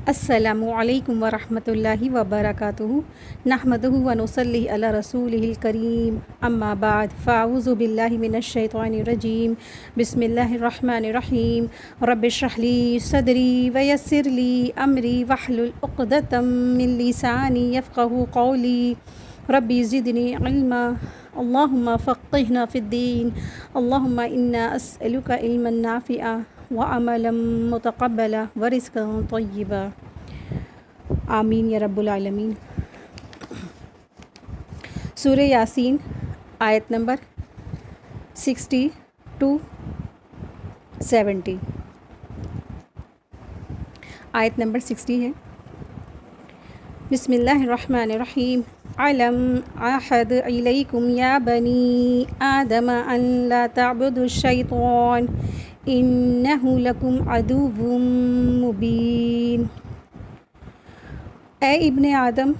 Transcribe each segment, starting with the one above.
السلام علیکم ورحمۃ اللہ وبرکاتہ نحمدہ ونصلی علی رسولہ الکریم اما بعد فاعوذ باللہ من الشیطان الرجیم بسم اللہ الرحمن الرحیم رب اشرح لی صدری ویسر لی امری واحلل عقدۃ من لسانی یفقہوا قولی ربی زدنی علما اللہم فقہنا فی الدین اللہم انا اسألک علما نافعا وعملا متقبلا ورزقا طیبا آمین یا رب العالمین۔ سورہ یاسین آیت نمبر 60 to 70۔ آیت نمبر 60 ہے، بسم اللہ الرحمن الرحیم علم عہد علیکم یا بنی آدم ان لا تعبدوا الشیطان انہ لکم عدو مبین۔ اے ابن آدم،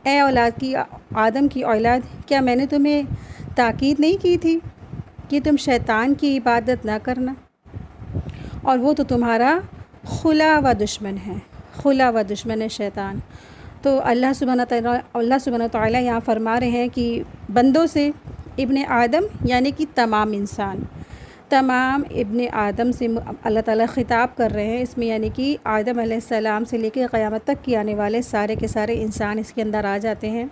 اے آدم کی اولاد، کیا میں نے تمہیں تاکید نہیں کی تھی کہ تم شیطان کی عبادت نہ کرنا، اور وہ تو تمہارا خلا و دشمن ہے شیطان۔ تو اللہ سبحانہ تعالیٰ یہاں فرما رہے ہیں کہ بندوں سے ابن آدم یعنی کہ تمام ابن آدم سے اللہ تعالیٰ خطاب کر رہے ہیں اس میں، یعنی کہ آدم علیہ السلام سے لے کے قیامت تک کی آنے والے سارے کے سارے انسان اس کے اندر آ جاتے ہیں۔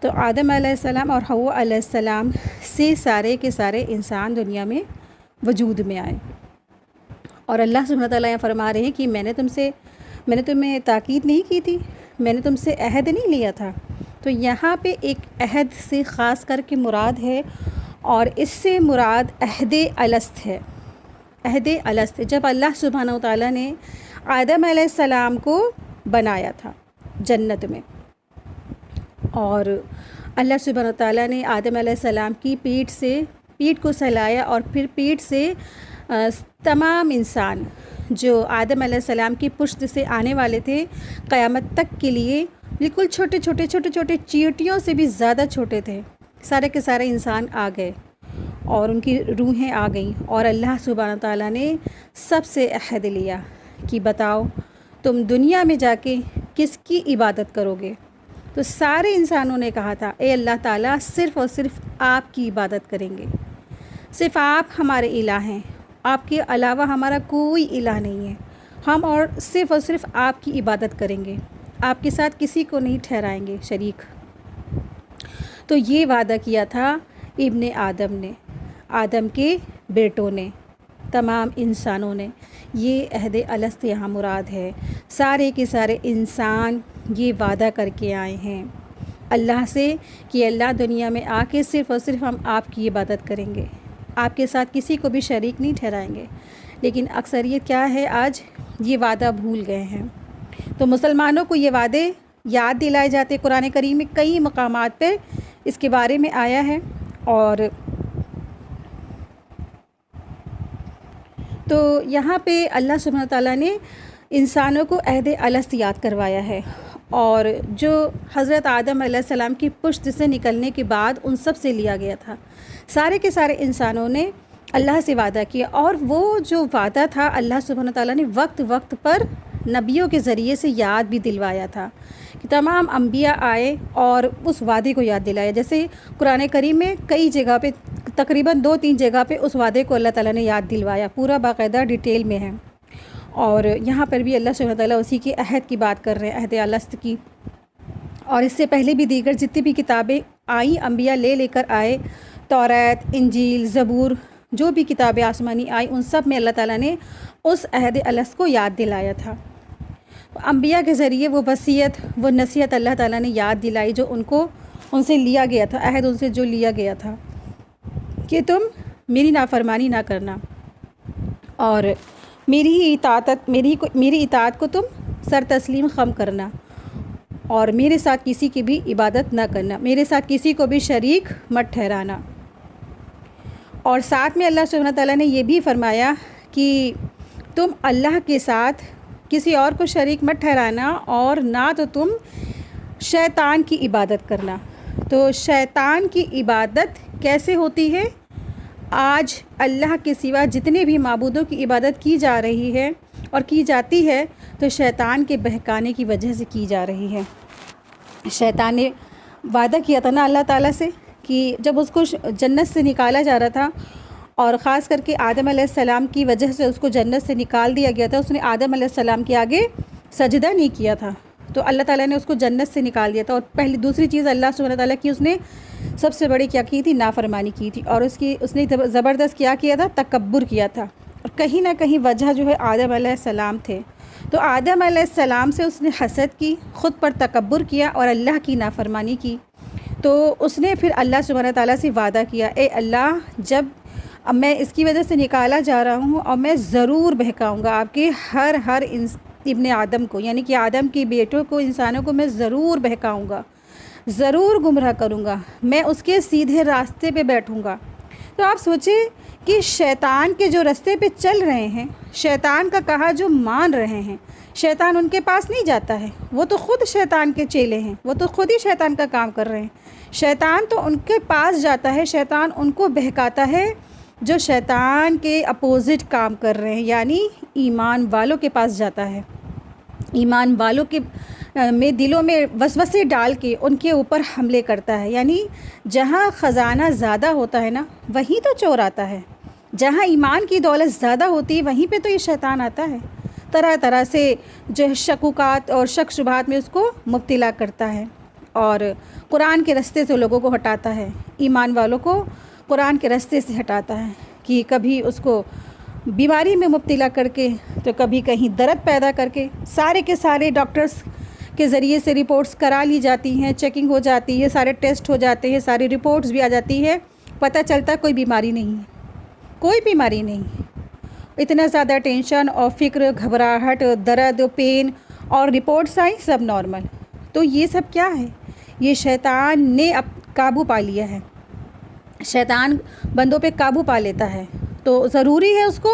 تو آدم علیہ السلام اور حوا علیہ السلام سے سارے کے سارے انسان دنیا میں وجود میں آئے، اور اللہ سبحانہ تعالیٰ یہاں فرما رہے ہیں کہ میں نے تمہیں تاکید نہیں کی تھی، میں نے تم سے عہد نہیں لیا تھا۔ تو یہاں پہ ایک عہد سے خاص کر کے مراد ہے، اور اس سے مراد عہد الست ہے۔ عہد الست جب اللہ سبحانہ وتعالیٰ نے آدم علیہ السلام کو بنایا تھا جنت میں، اور اللہ سبحانہ وتعالیٰ نے آدم علیہ السلام کی پیٹھ کو سہلایا، اور پھر پیٹھ سے تمام انسان جو آدم علیہ السلام کی پشت سے آنے والے تھے قیامت تک کے لیے، بالکل چھوٹے چھوٹے چیونٹیوں سے بھی زیادہ چھوٹے تھے، سارے کے سارے انسان آ گئے اور ان کی روحیں آ گئیں، اور اللہ سبحانہ تعالیٰ نے سب سے عہد لیا کہ بتاؤ تم دنیا میں جا کے کس کی عبادت کرو گے؟ تو سارے انسانوں نے کہا تھا اے اللہ تعالیٰ صرف اور صرف آپ کی عبادت کریں گے، صرف آپ ہمارے الہ ہیں، آپ کے علاوہ ہمارا کوئی الہ نہیں ہے، ہم اور صرف آپ کی عبادت کریں گے، آپ کے ساتھ کسی کو نہیں ٹھہرائیں گے شریک۔ تو یہ وعدہ کیا تھا ابن آدم نے، آدم کے بیٹوں نے، تمام انسانوں نے۔ یہ عہد الست یہاں مراد ہے، سارے کے سارے انسان یہ وعدہ کر کے آئے ہیں اللہ سے کہ اللہ دنیا میں آ کے صرف اور صرف ہم آپ کی عبادت کریں گے، آپ کے ساتھ کسی کو بھی شریک نہیں ٹھہرائیں گے۔ لیکن اکثریت کیا ہے، آج یہ وعدہ بھول گئے ہیں۔ تو مسلمانوں کو یہ وعدے یاد دلائے جاتے، قرآن کریم میں کئی مقامات پہ اس کے بارے میں آیا ہے، اور تو یہاں پہ اللہ سبحانہ تعالیٰ نے انسانوں کو عہد الست یاد کروایا ہے، اور جو حضرت آدم علیہ السلام کی پشت سے نکلنے کے بعد ان سب سے لیا گیا تھا، سارے کے سارے انسانوں نے اللہ سے وعدہ کیا، اور وہ جو وعدہ تھا اللہ سبحانہ تعالیٰ نے وقت پر نبیوں کے ذریعے سے یاد بھی دلوایا تھا کہ تمام انبیاء آئے اور اس وعدے کو یاد دلایا۔ جیسے قرآن کریم میں کئی جگہ پہ، تقریباً 2-3 جگہ پہ اس وعدے کو اللہ تعالیٰ نے یاد دلوایا، پورا باقاعدہ ڈیٹیل میں ہے، اور یہاں پر بھی اللہ سبحانہ تعالیٰ اسی کے عہد کی بات کر رہے ہیں، عہد الست کی۔ اور اس سے پہلے بھی دیگر جتنی بھی کتابیں آئیں، انبیاء لے کر آئے، توریت، انجیل، زبور، جو بھی کتابیں آسمانی آئیں، ان سب میں اللہ تعالیٰ نے اس عہد الست کو یاد دلایا تھا۔ انبیاء کے ذریعے وہ وصیت، وہ نصیحت اللہ تعالیٰ نے یاد دلائی جو ان سے لیا گیا تھا، عہد ان سے جو لیا گیا تھا کہ تم میری نافرمانی نہ کرنا، اور میری اطاعت کو تم سر تسلیم خم کرنا، اور میرے ساتھ کسی کی بھی عبادت نہ کرنا، میرے ساتھ کسی کو بھی شریک مت ٹھہرانا۔ اور ساتھ میں اللہ سبحانہ تعالیٰ نے یہ بھی فرمایا کہ تم اللہ کے ساتھ کسی اور کو شریک مت ٹھہرانا، اور نہ تو تم شیطان کی عبادت کرنا۔ تو شیطان کی عبادت کیسے ہوتی ہے؟ آج اللہ کے سوا جتنے بھی معبودوں کی عبادت کی جا رہی ہے اور کی جاتی ہے، تو شیطان کے بہکانے کی وجہ سے کی جا رہی ہے۔ شیطان نے وعدہ کیا تھا نا اللہ تعالیٰ سے کہ جب اس کو جنت سے نکالا جا رہا تھا، اور خاص کر کے آدم علیہ السلام کی وجہ سے اس کو جنت سے نکال دیا گیا تھا، اس نے آدم علیہ السلام کے آگے سجدہ نہیں کیا تھا، تو اللہ تعالیٰ نے اس کو جنت سے نکال دیا تھا۔ اور دوسری چیز اللہ سبحانہ تعالیٰ کی اس نے سب سے بڑی کیا کی تھی؟ نافرمانی کی تھی، اور اس نے زبردست کیا تھا؟ تکبر کیا تھا۔ اور کہیں نہ کہیں وجہ جو ہے آدم علیہ السلام تھے، تو آدم علیہ السلام سے اس نے حسد کی، خود پر تکبر کیا اور اللہ کی نافرمانی کی۔ تو اس نے پھر اللہ سبحانہ تعالیٰ سے وعدہ کیا، اے اللہ، جب اب میں اس کی وجہ سے نکالا جا رہا ہوں، اور میں ضرور بہکاؤں گا آپ کے ہر ابن آدم کو، یعنی کہ آدم کے بیٹوں کو، انسانوں کو میں ضرور بہکاؤں گا، ضرور گمراہ کروں گا، میں اس کے سیدھے راستے پہ بیٹھوں گا۔ تو آپ سوچیں کہ شیطان کے جو راستے پہ چل رہے ہیں، شیطان کا کہا جو مان رہے ہیں، شیطان ان کے پاس نہیں جاتا ہے، وہ تو خود شیطان کے چیلے ہیں، وہ تو خود ہی شیطان کا کام کر رہے ہیں۔ شیطان تو ان کے پاس جاتا ہے، شیطان ان کو بہکاتا ہے جو شیطان کے اپوزٹ کام کر رہے ہیں، یعنی ایمان والوں کے پاس جاتا ہے، ایمان والوں کے میں دلوں میں وسوسے ڈال کے ان کے اوپر حملے کرتا ہے۔ یعنی جہاں خزانہ زیادہ ہوتا ہے نا، وہیں تو چور آتا ہے، جہاں ایمان کی دولت زیادہ ہوتی ہے وہیں پہ تو یہ شیطان آتا ہے، طرح طرح سے جو شکوکات اور شک شبہات میں اس کو مبتلا کرتا ہے، اور قرآن کے راستے سے لوگوں کو ہٹاتا ہے، ایمان والوں کو قرآن کے راستے سے ہٹاتا ہے، کہ کبھی اس کو بیماری میں مبتلا کر کے، تو کبھی کہیں درد پیدا کر کے، سارے کے سارے ڈاکٹرز کے ذریعے سے رپورٹس کرا لی جاتی ہیں، چیکنگ ہو جاتی ہے، سارے ٹیسٹ ہو جاتے ہیں، ساری رپورٹس بھی آ جاتی ہے، پتہ چلتا کوئی بیماری نہیں ہے، کوئی بیماری نہیں ہے۔ اتنا زیادہ ٹینشن اور فکر، گھبراہٹ، درد، پین، اور رپورٹس آئیں سب نارمل۔ تو یہ سب کیا ہے؟ یہ شیطان نے اب قابو پا لیا ہے، شیطان بندوں پہ قابو پا لیتا ہے۔ تو ضروری ہے اس کو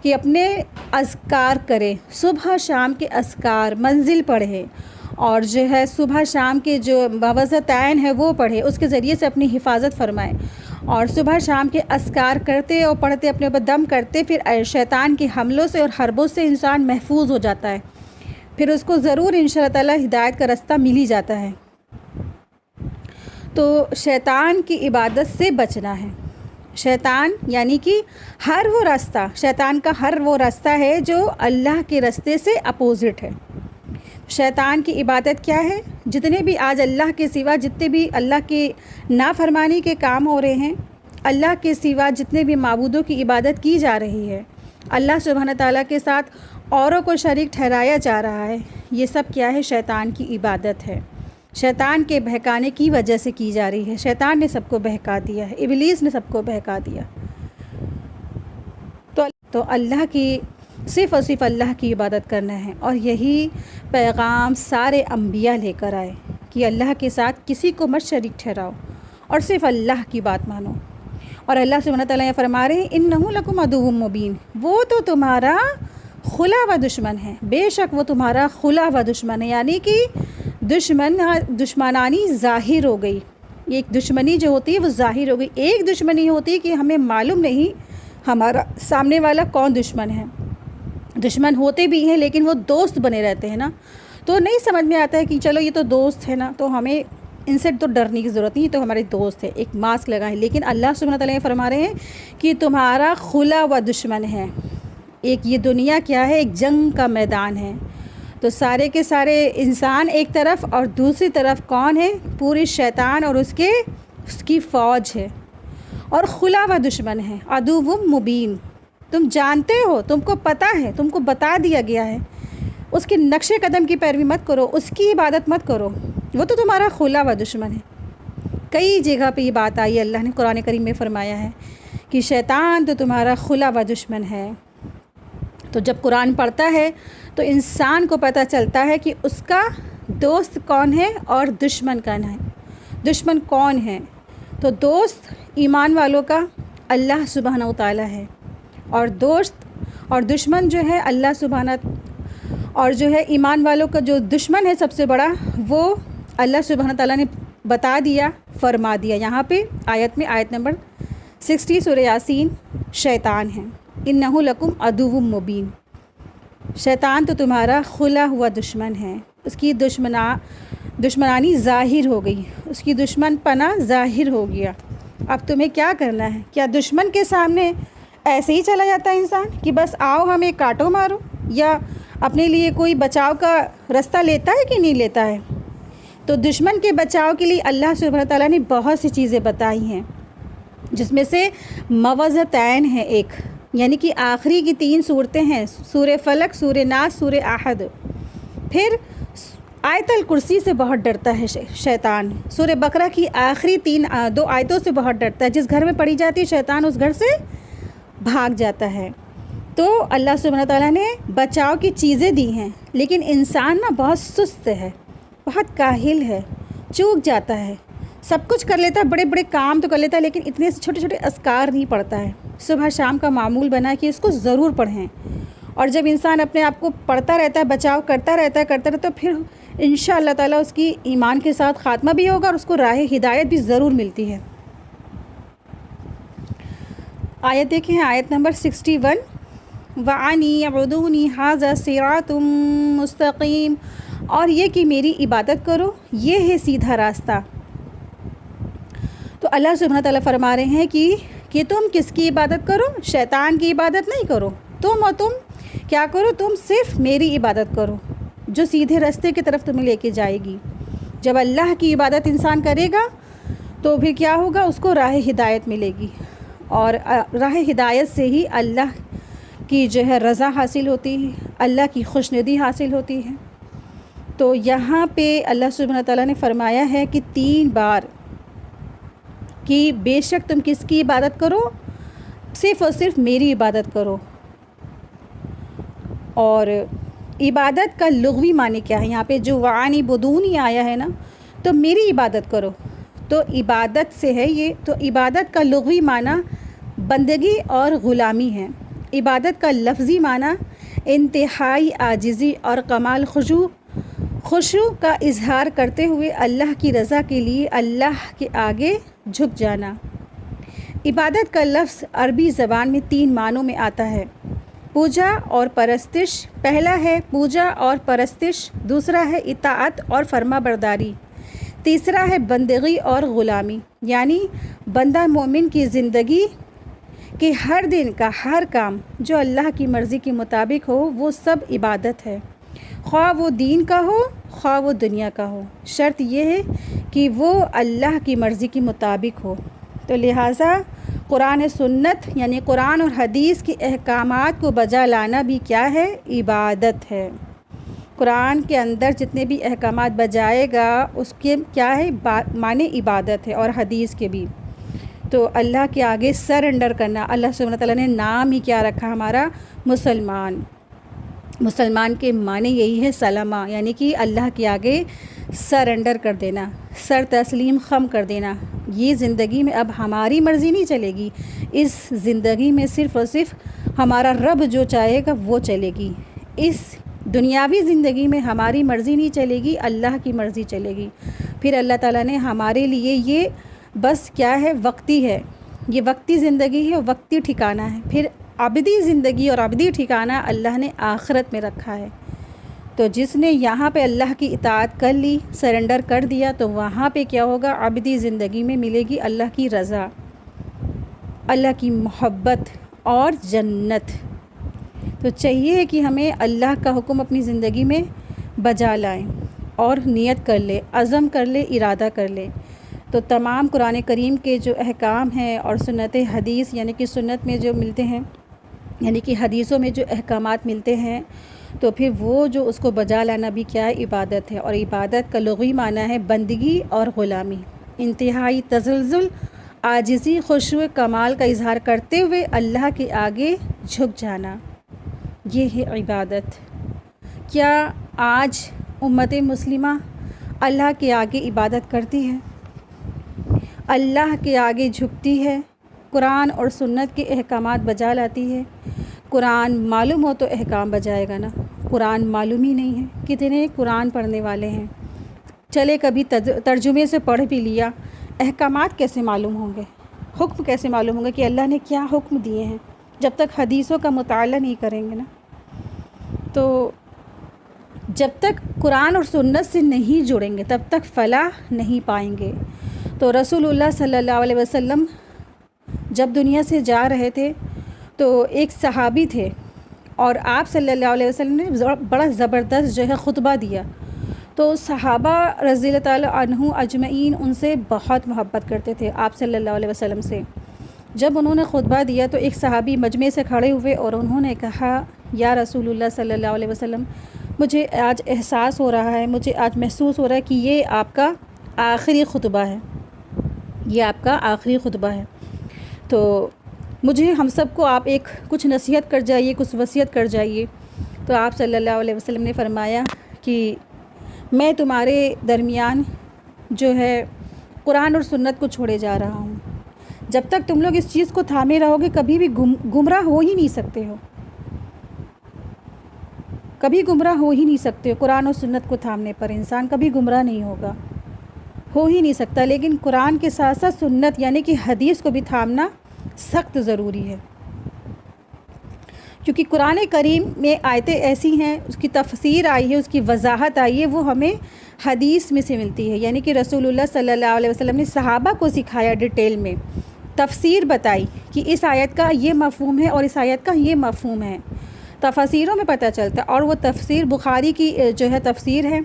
کہ اپنے اذکار کرے، صبح شام کے اذکار منزل پڑھے، اور جو ہے صبح شام کے جو موعظتین ہے وہ پڑھے، اس کے ذریعے سے اپنی حفاظت فرمائے، اور صبح شام کے اذکار کرتے اور پڑھتے اپنے اوپر دم کرتے، پھر شیطان کے حملوں سے اور حربوں سے انسان محفوظ ہو جاتا ہے، پھر اس کو ضرور انشاءاللہ تعالی ہدایت کا راستہ مل ہی جاتا ہے۔ تو شیطان کی عبادت سے بچنا ہے۔ شیطان یعنی کہ ہر وہ راستہ، شیطان کا ہر وہ راستہ ہے جو اللہ کے راستے سے اپوزٹ ہے۔ شیطان کی عبادت کیا ہے؟ جتنے بھی آج اللہ کے سوا، جتنے بھی اللہ کے نافرمانی کے کام ہو رہے ہیں، اللہ کے سوا جتنے بھی معبودوں کی عبادت کی جا رہی ہے، اللہ سبحانہ تعالیٰ کے ساتھ اوروں کو شریک ٹھہرایا جا رہا ہے، یہ سب کیا ہے؟ شیطان کی عبادت ہے، شیطان کے بہکانے کی وجہ سے کی جا رہی ہے۔ شیطان نے سب کو بہکا دیا ہے، ابلیس نے سب کو بہکا دیا۔ تو اللہ کی صرف اور صرف اللہ کی عبادت کرنا ہے، اور یہی پیغام سارے انبیاء لے کر آئے کہ اللہ کے ساتھ کسی کو مت شریک ٹھہراؤ، اور صرف اللہ کی بات مانو۔ اور اللہ سبحانہ تعالیٰ یہ فرما رہے ہیں اِنَّهُ لَكُمْ عَدُوٌّ مُّبِينٌ، وہ تو تمہارا خلا و دشمن ہے، بے شک وہ تمہارا خلا و دشمن ہے، یعنی کہ دشمنانی ظاہر ہو گئی۔ ایک دشمنی جو ہوتی ہے وہ ظاہر ہو گئی، ایک دشمنی ہوتی ہے کہ ہمیں معلوم نہیں ہمارا سامنے والا کون دشمن ہے، دشمن ہوتے بھی ہیں لیکن وہ دوست بنے رہتے ہیں نا، تو نہیں سمجھ میں آتا ہے کہ چلو یہ تو دوست ہے نا، تو ہمیں ان سے تو ڈرنے کی ضرورت نہیں، تو ہمارے دوست ہے، ایک ماسک لگائیں۔ لیکن اللہ سبحانہ تعالیٰ فرما رہے ہیں کہ تمہارا خلا و دشمن ہے۔ ایک یہ دنیا کیا ہے؟ ایک جنگ کا میدان ہے، تو سارے کے سارے انسان ایک طرف، اور دوسری طرف کون ہے؟ پوری شیطان اور اس کی فوج ہے، اور خلا و دشمن ہے، عدو مبین۔ تم جانتے ہو، تم کو پتہ ہے، تم کو بتا دیا گیا ہے، اس کے نقش قدم کی پیروی مت کرو، اس کی عبادت مت کرو، وہ تو تمہارا خلا و دشمن ہے۔ کئی جگہ پہ یہ بات آئی ہے، اللہ نے قرآن کریم میں فرمایا ہے کہ شیطان تو تمہارا خلا و دشمن ہے۔ تو جب قرآن پڑھتا ہے تو انسان کو پتہ چلتا ہے کہ اس کا دوست کون ہے اور دشمن کون ہے۔ دشمن کون ہے؟ تو دوست ایمان والوں کا اللہ سبحانہ و تعالیٰ ہے، اور دوست اور دشمن جو ہے اللہ سبحانہ، اور جو ہے ایمان والوں کا جو دشمن ہے سب سے بڑا، وہ اللہ سبحانہ تعالیٰ نے بتا دیا، فرما دیا یہاں پہ آیت میں، آیت نمبر 60 سورہ یاسین، شیطان ہے، اِنَّهُ لَكُمْ عَدُوٌّ مُّبِينٌ۔ شیطان تو تمہارا کھلا ہوا دشمن ہے، اس کی دشمنانی ظاہر ہو گئی، اس کی دشمن پنا ظاہر ہو گیا۔ اب تمہیں کیا کرنا ہے؟ کیا دشمن کے سامنے ایسے ہی چلا جاتا ہے انسان کہ بس آؤ ہمیں کاٹو مارو، یا اپنے لیے کوئی بچاؤ کا رستہ لیتا ہے کہ نہیں لیتا ہے؟ تو دشمن کے بچاؤ کے لیے اللہ سبحانہ تعالیٰ نے بہت سی چیزیں بتائی ہیں، جس میں سے معوذتین ہے ایک، یعنی کہ آخری کی 3 صورتیں ہیں، سورہ فلق، سورہ ناس، سورہ احد۔ پھر آیت الکرسی سے بہت ڈرتا ہے شیطان، سورہ بقرہ کی آخری 2 آیتوں سے بہت ڈرتا ہے، جس گھر میں پڑھی جاتی ہے شیطان اس گھر سے بھاگ جاتا ہے۔ تو اللہ سبحانہ تعالیٰ نے بچاؤ کی چیزیں دی ہیں، لیکن انسان نا بہت سست ہے، بہت کاہل ہے، چوک جاتا ہے، سب کچھ کر لیتا ہے، بڑے بڑے کام تو کر لیتا ہے، لیکن اتنے چھوٹے چھوٹے اذکار نہیں پڑھتا ہے۔ صبح شام کا معمول بنا کہ اس کو ضرور پڑھیں، اور جب انسان اپنے آپ کو پڑھتا رہتا ہے، بچاؤ کرتا رہتا ہے تو پھر انشاء اللہ تعالیٰ اس کی ایمان کے ساتھ خاتمہ بھی ہوگا اور اس کو راہ ہدایت بھی ضرور ملتی ہے۔ آیت دیکھیں، آیت نمبر 61، وَأَنِ اعْبُدُونِي هَٰذَا صِرَاطٌ مُّسْتَقِيمٌ، اور یہ کہ میری عبادت کرو، یہ ہے سیدھا راستہ۔ تو اللہ سبحانہ تعالیٰ فرما رہے ہیں کہ تم کس کی عبادت کرو؟ شیطان کی عبادت نہیں کرو، تم کیا کرو؟ تم صرف میری عبادت کرو، جو سیدھے راستے کی طرف تمہیں لے کے جائے گی۔ جب اللہ کی عبادت انسان کرے گا تو پھر کیا ہوگا؟ اس کو راہ ہدایت ملے گی، اور راہ ہدایت سے ہی اللہ کی جو ہے رضا حاصل ہوتی ہے، اللہ کی خوشنودی حاصل ہوتی ہے۔ تو یہاں پہ اللہ سبحانہ تعالیٰ نے فرمایا ہے کہ 3 بار کہ بے شک تم کس کی عبادت کرو؟ صرف اور صرف میری عبادت کرو۔ اور عبادت کا لغوی معنی کیا ہے؟ یہاں پہ جو وَعَنِ بُدُونِ آیا ہے نا، تو میری عبادت کرو، تو عبادت سے ہے یہ۔ تو عبادت کا لغوی معنی بندگی اور غلامی ہے۔ عبادت کا لفظی معنی انتہائی عاجزی اور کمال خشوع کا اظہار کرتے ہوئے اللہ کی رضا کے لیے اللہ کے آگے جھک جانا۔ عبادت کا لفظ عربی زبان میں 3 معنوں میں آتا ہے، پوجا اور پرستش۔ پہلا ہے پوجا اور پرستش، دوسرا ہے اطاعت اور فرما برداری، تیسرا ہے بندگی اور غلامی، یعنی بندہ مومن کی زندگی کہ ہر دن کا ہر کام جو اللہ کی مرضی کے مطابق ہو وہ سب عبادت ہے، خواہ وہ دین کا ہو خواہ وہ دنیا کا ہو، شرط یہ ہے کہ وہ اللہ کی مرضی کے مطابق ہو۔ تو لہٰذا قرآن سنت یعنی قرآن اور حدیث کے احکامات کو بجا لانا بھی کیا ہے؟ عبادت ہے۔ قرآن کے اندر جتنے بھی احکامات بجائے گا اس کے کیا ہے؟ معنی عبادت ہے، اور حدیث کے بھی۔ تو اللہ کے آگے سرنڈر کرنا، اللہ سبحانہ تعالیٰ نے نام ہی کیا رکھا ہمارا؟ مسلمان۔ مسلمان کے معنی یہی ہے سلامہ، یعنی کہ اللہ کے آگے سرنڈر کر دینا، سر تسلیم خم کر دینا۔ یہ زندگی میں اب ہماری مرضی نہیں چلے گی، اس زندگی میں صرف اور صرف ہمارا رب جو چاہے گا وہ چلے گی۔ اس دنیاوی زندگی میں ہماری مرضی نہیں چلے گی، اللہ کی مرضی چلے گی۔ پھر اللہ تعالیٰ نے ہمارے لیے یہ بس کیا ہے؟ وقتی ہے، یہ وقتی زندگی ہے، وقتی ٹھکانہ ہے۔ پھر ابدی زندگی اور ابدی ٹھکانہ اللہ نے آخرت میں رکھا ہے۔ تو جس نے یہاں پہ اللہ کی اطاعت کر لی، سرنڈر کر دیا، تو وہاں پہ کیا ہوگا؟ ابدی زندگی میں ملے گی اللہ کی رضا، اللہ کی محبت اور جنت۔ تو چاہیے کہ ہمیں اللہ کا حکم اپنی زندگی میں بجا لائیں اور نیت کر لے، عزم کر لے، ارادہ کر لے۔ تو تمام قرآن کریم کے جو احکام ہیں اور سنت حدیث یعنی کہ سنت میں جو ملتے ہیں، یعنی کہ حدیثوں میں جو احکامات ملتے ہیں، تو پھر وہ جو اس کو بجا لانا بھی کیا ہے؟ عبادت ہے۔ اور عبادت کا لغوی معنی ہے بندگی اور غلامی، انتہائی تزلزل، عاجزی، خشوع کمال کا اظہار کرتے ہوئے اللہ کے آگے جھک جانا، یہ ہے عبادت۔ کیا آج امت مسلمہ اللہ کے آگے عبادت کرتی ہے؟ اللہ کے آگے جھکتی ہے؟ قرآن اور سنت کے احکامات بجا لاتی ہے؟ قرآن معلوم ہو تو احکام بجائے گا نا، قرآن معلوم ہی نہیں ہے۔ کتنے قرآن پڑھنے والے ہیں، چلے کبھی ترجمے سے پڑھ بھی لیا، احکامات کیسے معلوم ہوں گے؟ حکم کیسے معلوم ہوں گے کہ اللہ نے کیا حکم دیے ہیں، جب تک حدیثوں کا مطالعہ نہیں کریں گے نا۔ تو جب تک قرآن اور سنت سے نہیں جڑیں گے تب تک فلاح نہیں پائیں گے۔ تو رسول اللہ صلی اللہ علیہ وسلم جب دنیا سے جا رہے تھے تو ایک صحابی تھے اور آپ صلی اللہ علیہ وسلم نے بڑا زبردست جو ہے خطبہ دیا، تو صحابہ رضی اللہ تعالیٰ عنہ اجمعین ان سے بہت محبت کرتے تھے آپ صلی اللہ علیہ وسلم سے۔ جب انہوں نے خطبہ دیا تو ایک صحابی مجمع سے کھڑے ہوئے اور انہوں نے کہا، یا رسول اللہ صلی اللہ علیہ وسلم، مجھے آج احساس ہو رہا ہے، مجھے آج محسوس ہو رہا ہے کہ یہ آپ کا آخری خطبہ ہے، یہ آپ کا آخری خطبہ ہے، تو مجھے ہم سب کو آپ ایک کچھ نصیحت کر جائیے، کچھ وصیت کر جائیے۔ تو آپ صلی اللہ علیہ وسلم نے فرمایا کہ میں تمہارے درمیان جو ہے قرآن اور سنت کو چھوڑے جا رہا ہوں۔ جب تک تم لوگ اس چیز کو تھامے رہو گے کبھی بھی گمراہ ہو ہی نہیں سکتے ہو، کبھی گمراہ ہو ہی نہیں سکتے ہو۔ قرآن اور سنت کو تھامنے پر انسان کبھی گمراہ نہیں ہوگا، ہو ہی نہیں سکتا۔ لیکن قرآن کے ساتھ ساتھ سنت یعنی کہ حدیث کو بھی تھامنا سخت ضروری ہے، کیونکہ قرآن کریم میں آیتیں ایسی ہیں، اس کی تفسیر آئی ہے، اس کی وضاحت آئی ہے، وہ ہمیں حدیث میں سے ملتی ہے، یعنی کہ رسول اللہ صلی اللہ علیہ وسلم نے صحابہ کو سکھایا، ڈیٹیل میں تفسیر بتائی کہ اس آیت کا یہ مفہوم ہے اور اس آیت کا یہ مفہوم ہے، تفاسیروں میں پتہ چلتا ہے۔ اور وہ تفسیر بخاری کی جو ہے تفسیر ہے،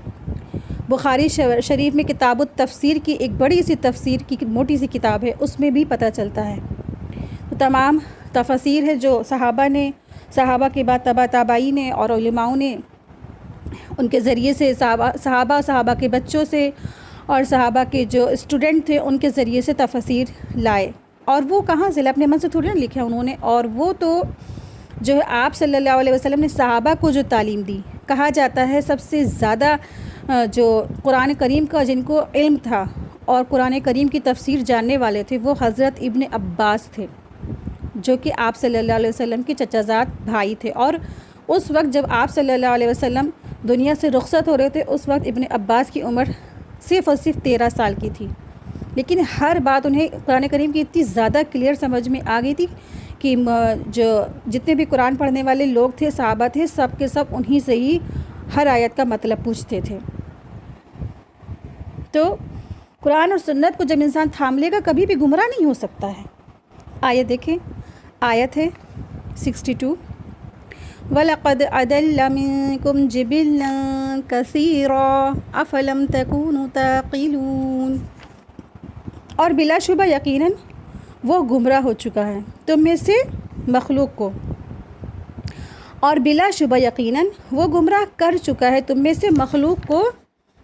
بخاری شریف میں کتاب التفسیر کی ایک بڑی سی تفسیر کی موٹی سی کتاب ہے، اس میں بھی پتہ چلتا ہے۔ تو تمام تفاسیر ہے جو صحابہ کے بعد تابعین نے اور علماؤں نے ان کے ذریعے سے صحابہ کے بچوں سے اور صحابہ کے جو اسٹوڈنٹ تھے ان کے ذریعے سے تفاسیر لائے، اور وہ کہاں سے اپنے من سے تھوڑی نہ لکھا انہوں نے، اور وہ تو جو ہے آپ صلی اللہ علیہ وسلم نے صحابہ کو جو تعلیم دی، کہا جاتا ہے سب سے زیادہ جو قرآن کریم کا جن کو علم تھا اور قرآن کریم کی تفسیر جاننے والے تھے وہ حضرت ابن عباس تھے، جو کہ آپ صلی اللہ علیہ وسلم کے چچا زاد بھائی تھے۔ اور اس وقت جب آپ صلی اللہ علیہ وسلم دنیا سے رخصت ہو رہے تھے اس وقت ابن عباس کی عمر صرف اور صرف 13 سال کی تھی، لیکن ہر بات انہیں قرآن کریم کی اتنی زیادہ کلیئر سمجھ میں آ گئی تھی کہ جو جتنے بھی قرآن پڑھنے والے لوگ تھے، صحابہ تھے، سب کے سب انہی سے ہی ہر آیت کا مطلب پوچھتے تھے۔ تو قرآن اور سنت کو جب انسان تھام لے گا کبھی بھی گمراہ نہیں ہو سکتا ہے۔ آیت دیکھیں، آیت ہے 62، وَلَقَدْ أَضَلَّ مِنكُمْ جِبِلًّا كَثِيرًا أَفَلَمْ تَكُونُوا تَعْقِلُونَ، اور بلا شبہ یقیناً وہ گمراہ ہو چکا ہے تم میں سے مخلوق کو، اور بلا شبہ یقیناً وہ گمراہ کر چکا ہے تم میں سے مخلوق کو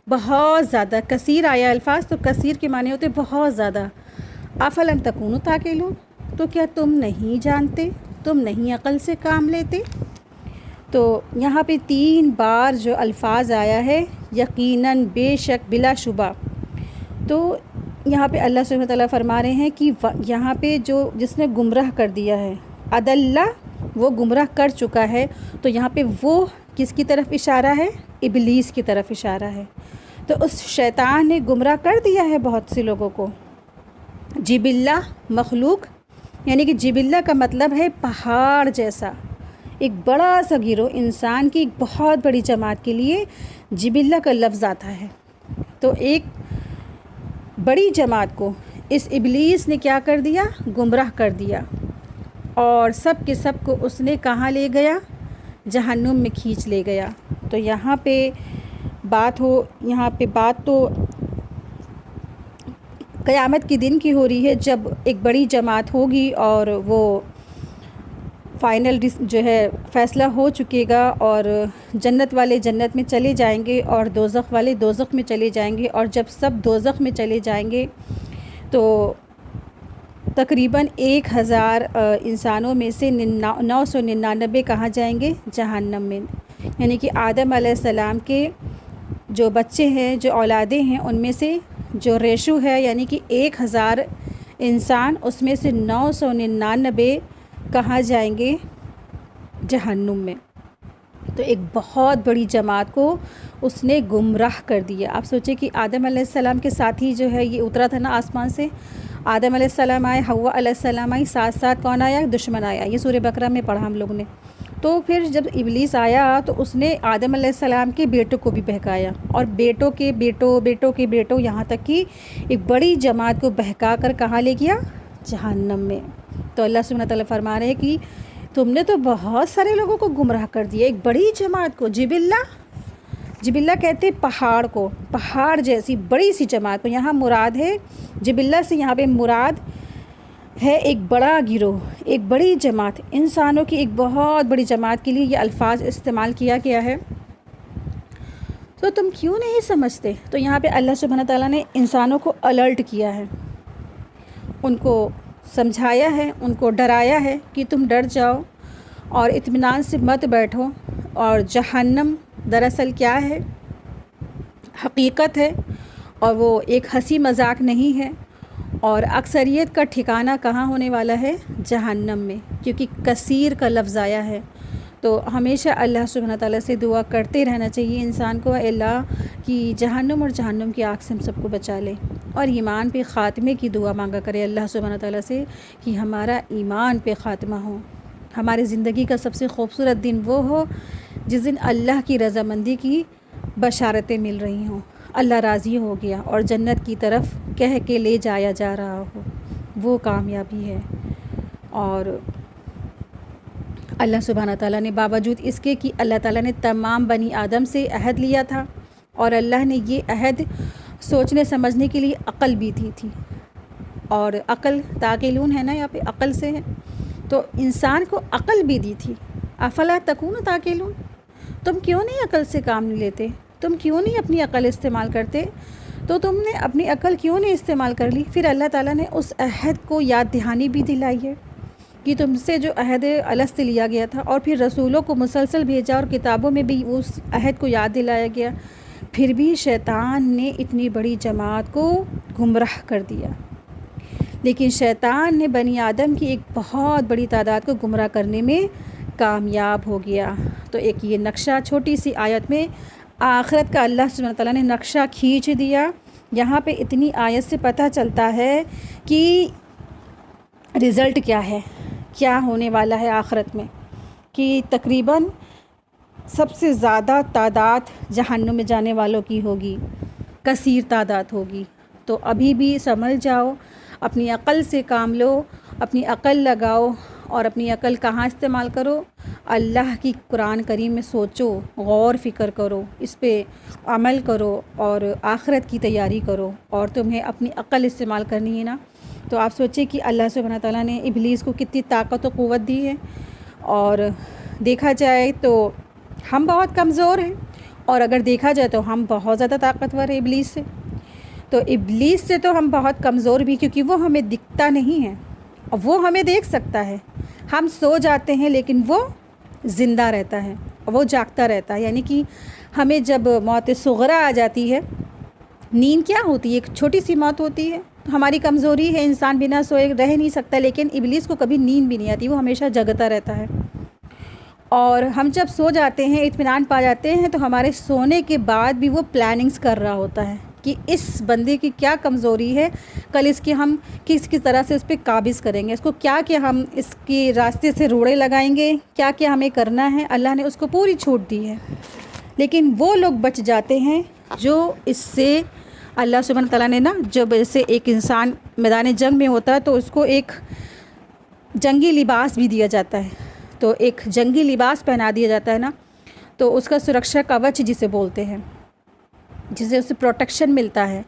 بہت زیادہ۔ کثیر آیا الفاظ تو کثیر کے معنی ہوتے بہت زیادہ۔ افلم تکونوا تعقلون، تو کیا تم نہیں جانتے، تم نہیں عقل سے کام لیتے؟ تو یہاں پہ 3 بار جو الفاظ آیا ہے یقیناً، بے شک، بلا شبہ، تو یہاں پہ اللہ سبحانہ وتعالیٰ فرما رہے ہیں کہ یہاں پہ جو جس نے گمراہ کر دیا ہے، عدلہ، وہ گمراہ کر چکا ہے، تو یہاں پہ وہ کس کی طرف اشارہ ہے؟ ابلیس کی طرف اشارہ ہے۔ تو اس شیطان نے گمراہ کر دیا ہے بہت سے لوگوں کو۔ جبلہ مخلوق، یعنی کہ جبلہ کا مطلب ہے پہاڑ جیسا، ایک بڑا سا گروہ، انسان کی ایک بہت بڑی جماعت کے لیے جبلہ کا لفظ آتا ہے۔ تو ایک بڑی جماعت کو اس ابلیس نے کیا کر دیا؟ گمراہ کر دیا، اور سب کے سب کو اس نے کہاں لے گیا؟ جہنم میں کھینچ لے گیا۔ تو یہاں پہ بات تو قیامت کے دن کی ہو رہی ہے، جب ایک بڑی جماعت ہوگی اور وہ فائنل جو ہے فیصلہ ہو چکے گا، اور جنت والے جنت میں چلے جائیں گے اور دوزخ والے دوزخ میں چلے جائیں گے، اور جب سب دوزخ میں چلے جائیں گے تو تقریباً 1000 انسانوں میں سے 999 کہاں جائیں گے؟ جہنم میں، یعنی کہ آدم علیہ السلام کے جو بچے ہیں، جو اولادیں ہیں، ان میں سے جو ریشو ہے یعنی کہ 1000 انسان، اس میں سے 999 کہاں جائیں گے؟ جہنم میں۔ تو ایک بہت بڑی جماعت کو اس نے گمراہ کر دیا۔ آپ سوچیں کہ آدم علیہ السلام کے ساتھ ہی جو ہے یہ اترا تھا نا آسمان سے، آدم علیہ السلام آئے، حوا علیہ السلام آئی، ساتھ ساتھ کون آیا؟ دشمن آیا۔ یہ سورہ بقرہ میں پڑھا ہم لوگ نے۔ تو پھر جب ابلیس آیا تو اس نے آدم علیہ السلام کے بیٹوں کو بھی بہکایا، اور بیٹوں کے بیٹوں یہاں تک کہ ایک بڑی جماعت کو بہکا کر کہاں لے گیا؟ جہنم میں۔ تو اللہ سبحانہ تعالیٰ فرما رہے ہیں کہ تم نے تو بہت سارے لوگوں کو گمراہ کر دیا، ایک بڑی جماعت کو، جبلہ کہتے پہاڑ کو، پہاڑ جیسی بڑی سی جماعت کو۔ یہاں مراد ہے جبلہ سے، یہاں پہ مراد ہے ایک بڑا گروہ، ایک بڑی جماعت، انسانوں کی ایک بہت بڑی جماعت کے لیے یہ الفاظ استعمال کیا گیا ہے۔ تو تم کیوں نہیں سمجھتے؟ تو یہاں پہ اللہ سبحانہ تعالیٰ نے انسانوں کو الرٹ کیا ہے، ان کو سمجھایا ہے، ان کو ڈرایا ہے کہ تم ڈر جاؤ اور اطمینان سے مت بیٹھو، اور جہنم دراصل کیا ہے؟ حقیقت ہے، اور وہ ایک ہنسی مذاق نہیں ہے، اور اکثریت کا ٹھکانہ کہاں ہونے والا ہے؟ جہنم میں، کیونکہ کثیر کا لفظ آیا ہے۔ تو ہمیشہ اللہ سبحانہ تعالیٰ سے دعا کرتے رہنا چاہیے انسان کو، اے اللہ کہ جہنم اور جہنم کی آگ سے ہم سب کو بچا لے، اور ایمان پہ خاتمے کی دعا مانگا کرے اللہ سبحانہ تعالیٰ سے کہ ہمارا ایمان پہ خاتمہ ہو، ہماری زندگی کا سب سے خوبصورت دن وہ ہو جس دن اللہ کی رضامندی کی بشارتیں مل رہی ہوں، اللہ راضی ہو گیا اور جنت کی طرف کہہ کے لے جایا جا رہا ہو، وہ کامیابی ہے۔ اور اللہ سبحانہ تعالیٰ نے باوجود اس کے کہ اللہ تعالیٰ نے تمام بنی آدم سے عہد لیا تھا، اور اللہ نے یہ عہد سوچنے سمجھنے کے لیے عقل بھی دی تھی، اور عقل تعقلون ہے نا، یہاں پہ عقل سے ہے، تو انسان کو عقل بھی دی تھی۔ افلا تکون تعقلون، تم کیوں نہیں عقل سے کام نہیں لیتے؟ تم کیوں نہیں اپنی عقل استعمال کرتے؟ تو تم نے اپنی عقل کیوں نہیں استعمال کر لی؟ پھر اللہ تعالیٰ نے اس عہد کو یاد دہانی بھی دلائی ہے کہ تم سے جو عہد الست لیا گیا تھا، اور پھر رسولوں کو مسلسل بھیجا اور کتابوں میں بھی اس عہد کو یاد دلایا گیا، پھر بھی شیطان نے اتنی بڑی جماعت کو گمراہ کر دیا۔ لیکن شیطان نے بنی آدم کی ایک بہت بڑی تعداد کو گمراہ کرنے میں کامیاب ہو گیا۔ تو ایک یہ نقشہ چھوٹی سی آیت میں آخرت کا اللہ سبحانہ تعالیٰ نے نقشہ کھینچ دیا۔ یہاں پہ اتنی آیت سے پتہ چلتا ہے کہ رزلٹ کیا ہے، کیا ہونے والا ہے آخرت میں، کہ تقریباً سب سے زیادہ تعداد جہنم میں جانے والوں کی ہوگی، کثیر تعداد ہوگی۔ تو ابھی بھی سمجھ جاؤ، اپنی عقل سے کام لو، اپنی عقل لگاؤ، اور اپنی عقل کہاں استعمال کرو؟ اللہ کی قرآن کریم میں سوچو، غور فکر کرو، اس پہ عمل کرو، اور آخرت کی تیاری کرو۔ اور تمہیں اپنی عقل استعمال کرنی ہے نا، تو آپ سوچیں کہ اللہ سبحانہ تعالیٰ نے ابلیس کو کتنی طاقت و قوت دی ہے، اور دیکھا جائے تو ہم بہت کمزور ہیں، اور اگر دیکھا جائے تو ہم بہت زیادہ طاقتور ہیں ابلیس سے۔ تو ابلیس سے تو ہم بہت کمزور بھی، کیونکہ وہ ہمیں دکھتا نہیں ہے، اور وہ ہمیں دیکھ سکتا ہے۔ ہم سو جاتے ہیں لیکن وہ زندہ رہتا ہے، اور وہ جاگتا رہتا ہے، یعنی کہ ہمیں جب موت صغریٰ آ جاتی ہے، نیند کیا ہوتی ہے؟ ایک چھوٹی سی موت ہوتی ہے۔ ہماری کمزوری ہے، انسان بنا سوئے رہ نہیں سکتا، لیکن ابلیس کو کبھی نیند بھی نہیں آتی، وہ ہمیشہ جگتا رہتا ہے۔ اور ہم جب سو جاتے ہیں، اطمینان پا جاتے ہیں، تو ہمارے سونے کے بعد بھی وہ پلاننگز کر رہا ہوتا ہے کہ اس بندے کی کیا کمزوری ہے، کل اس کی ہم کس طرح سے اس پہ قابض کریں گے، اس کو کیا ہم اس کے راستے سے روڑے لگائیں گے، کیا ہمیں کرنا ہے۔ اللہ نے اس کو پوری چھوٹ دی ہے، لیکن وہ لوگ بچ جاتے ہیں جو اس سے اللہ سبحانہ تعالیٰ نے نا، جب ایسے ایک انسان میدان جنگ میں ہوتا ہے تو اس کو ایک جنگی لباس بھی دیا جاتا ہے، تو ایک جنگی لباس پہنا دیا جاتا ہے نا، تو اس کا سرکشا کوچ جسے بولتے ہیں، جسے اسے پروٹیکشن ملتا ہے،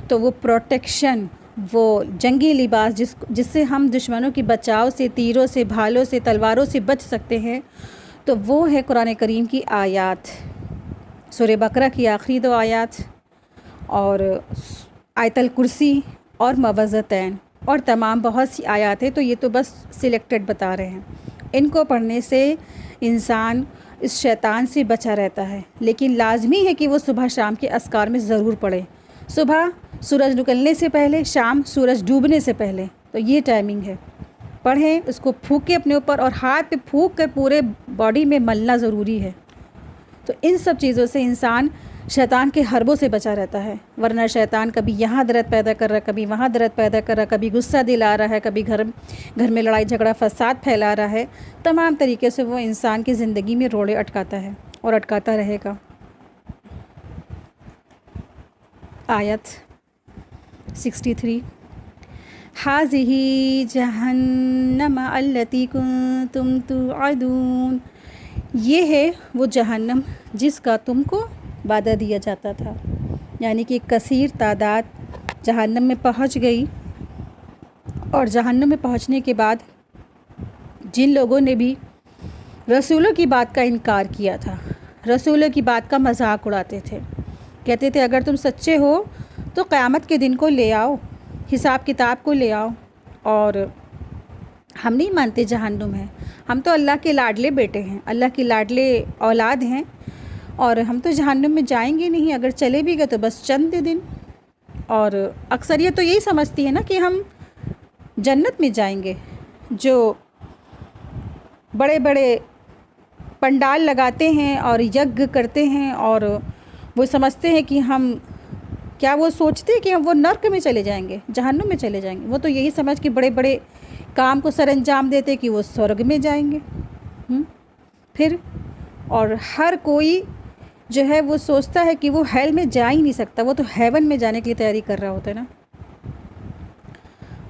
تو وہ پروٹیکشن، وہ جنگی لباس جس سے ہم دشمنوں کی بچاؤ سے، تیروں سے، بھالوں سے، تلواروں سے بچ سکتے ہیں، تو وہ ہے قرآن کریم کی آیات، سورہ بقرہ کی آخری 2 آیات، اور آیت الکرسی اور معوذتین، اور تمام بہت سی آیات ہیں۔ تو یہ تو بس سلیکٹڈ بتا رہے ہیں، ان کو پڑھنے سے انسان اس شیطان سے بچا رہتا ہے، لیکن لازمی ہے کہ وہ صبح شام کے اذکار میں ضرور پڑھے، صبح سورج نکلنے سے پہلے، شام سورج ڈوبنے سے پہلے، تو یہ ٹائمنگ ہے، پڑھیں، اس کو پھونکیں اپنے اوپر، اور ہاتھ پہ پھونک کر پورے باڈی میں ملنا ضروری ہے۔ تو ان سب چیزوں سے انسان شیطان کے حربوں سے بچا رہتا ہے، ورنہ شیطان کبھی یہاں درد پیدا کر رہا ہے، کبھی وہاں درد پیدا کر رہا ہے، کبھی غصہ دلا رہا ہے، کبھی گھر میں لڑائی جھگڑا فساد پھیلا رہا ہے۔ تمام طریقے سے وہ انسان کی زندگی میں روڑے اٹکاتا ہے اور اٹکاتا رہے گا۔ آیت 63 حاذہ جہنم التی کنتم توعدون، یہ ہے وہ جہنم جس کا تم کو وعدہ دیا جاتا تھا، یعنی کہ کثیر تعداد جہنم میں پہنچ گئی، اور جہنم میں پہنچنے کے بعد جن لوگوں نے بھی رسولوں کی بات کا انکار کیا تھا، رسولوں کی بات کا مذاق اڑاتے تھے، کہتے تھے اگر تم سچے ہو تو قیامت کے دن کو لے آؤ، حساب کتاب کو لے آؤ، اور ہم نہیں مانتے جہنم ہے، ہم تو اللہ کے لاڈلے بیٹے ہیں، اللہ کی لاڈلے اولاد ہیں، اور ہم تو جہنم میں جائیں گے نہیں، اگر چلے بھی گئے تو بس چند دن۔ اور اکثریت تو یہی سمجھتی ہے نا کہ ہم جنت میں جائیں گے، جو بڑے بڑے پنڈال لگاتے ہیں اور یگ کرتے ہیں، اور وہ سمجھتے ہیں کہ ہم کیا وہ سوچتے ہیں کہ ہم وہ نرک میں چلے جائیں گے، جہنم میں چلے جائیں گے، وہ تو یہی سمجھ کے بڑے بڑے کام کو سر انجام دیتے کہ وہ سورگ میں جائیں گے۔ پھر اور ہر کوئی جو ہے وہ سوچتا ہے کہ وہ ہیل میں جا ہی نہیں سکتا، وہ تو ہیون میں جانے کے لیے تیاری کر رہا ہوتا ہے نا۔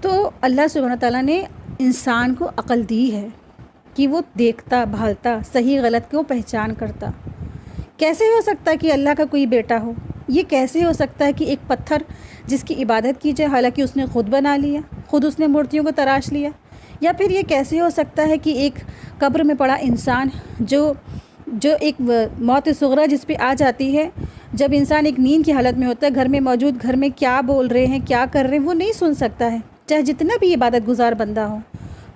تو اللہ سبحانہ تعالیٰ نے انسان کو عقل دی ہے کہ وہ دیکھتا بھالتا، صحیح غلط کو پہچان کرتا۔ کیسے ہو سکتا ہے کہ اللہ کا کوئی بیٹا ہو؟ یہ کیسے ہو سکتا ہے کہ ایک پتھر جس کی عبادت کی جائے، حالانکہ اس نے خود بنا لیا، خود اس نے مورتیوں کو تراش لیا؟ یا پھر یہ کیسے ہو سکتا ہے کہ ایک قبر میں پڑا انسان جو ایک موت صغریٰ جس پہ آ جاتی ہے، جب انسان ایک نیند کی حالت میں ہوتا ہے، گھر میں موجود گھر میں کیا بول رہے ہیں، کیا کر رہے ہیں، وہ نہیں سن سکتا ہے، چاہے جتنا بھی عبادت گزار بندہ ہو،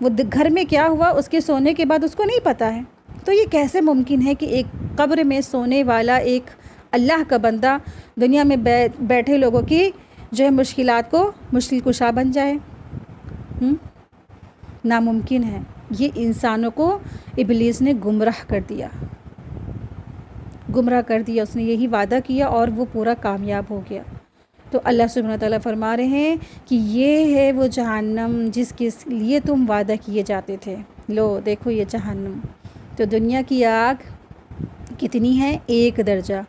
وہ گھر میں کیا ہوا اس کے سونے کے بعد اس کو نہیں پتہ ہے۔ تو یہ کیسے ممکن ہے کہ ایک قبر میں سونے والا ایک اللہ کا بندہ دنیا میں بیٹھے لوگوں کی جو ہے مشکلات کو مشکل کشا بن جائے؟ ناممکن ہے۔ یہ انسانوں کو ابلیس نے گمراہ کر دیا، اس نے یہی وعدہ کیا اور وہ پورا کامیاب ہو گیا۔ تو اللہ سبحانہ تعالیٰ فرما رہے ہیں کہ یہ ہے وہ جہنم جس کے لیے تم وعدہ کیے جاتے تھے، لو دیکھو یہ جہنم۔ تو دنیا کی آگ کتنی ہے؟ 1 درجہ،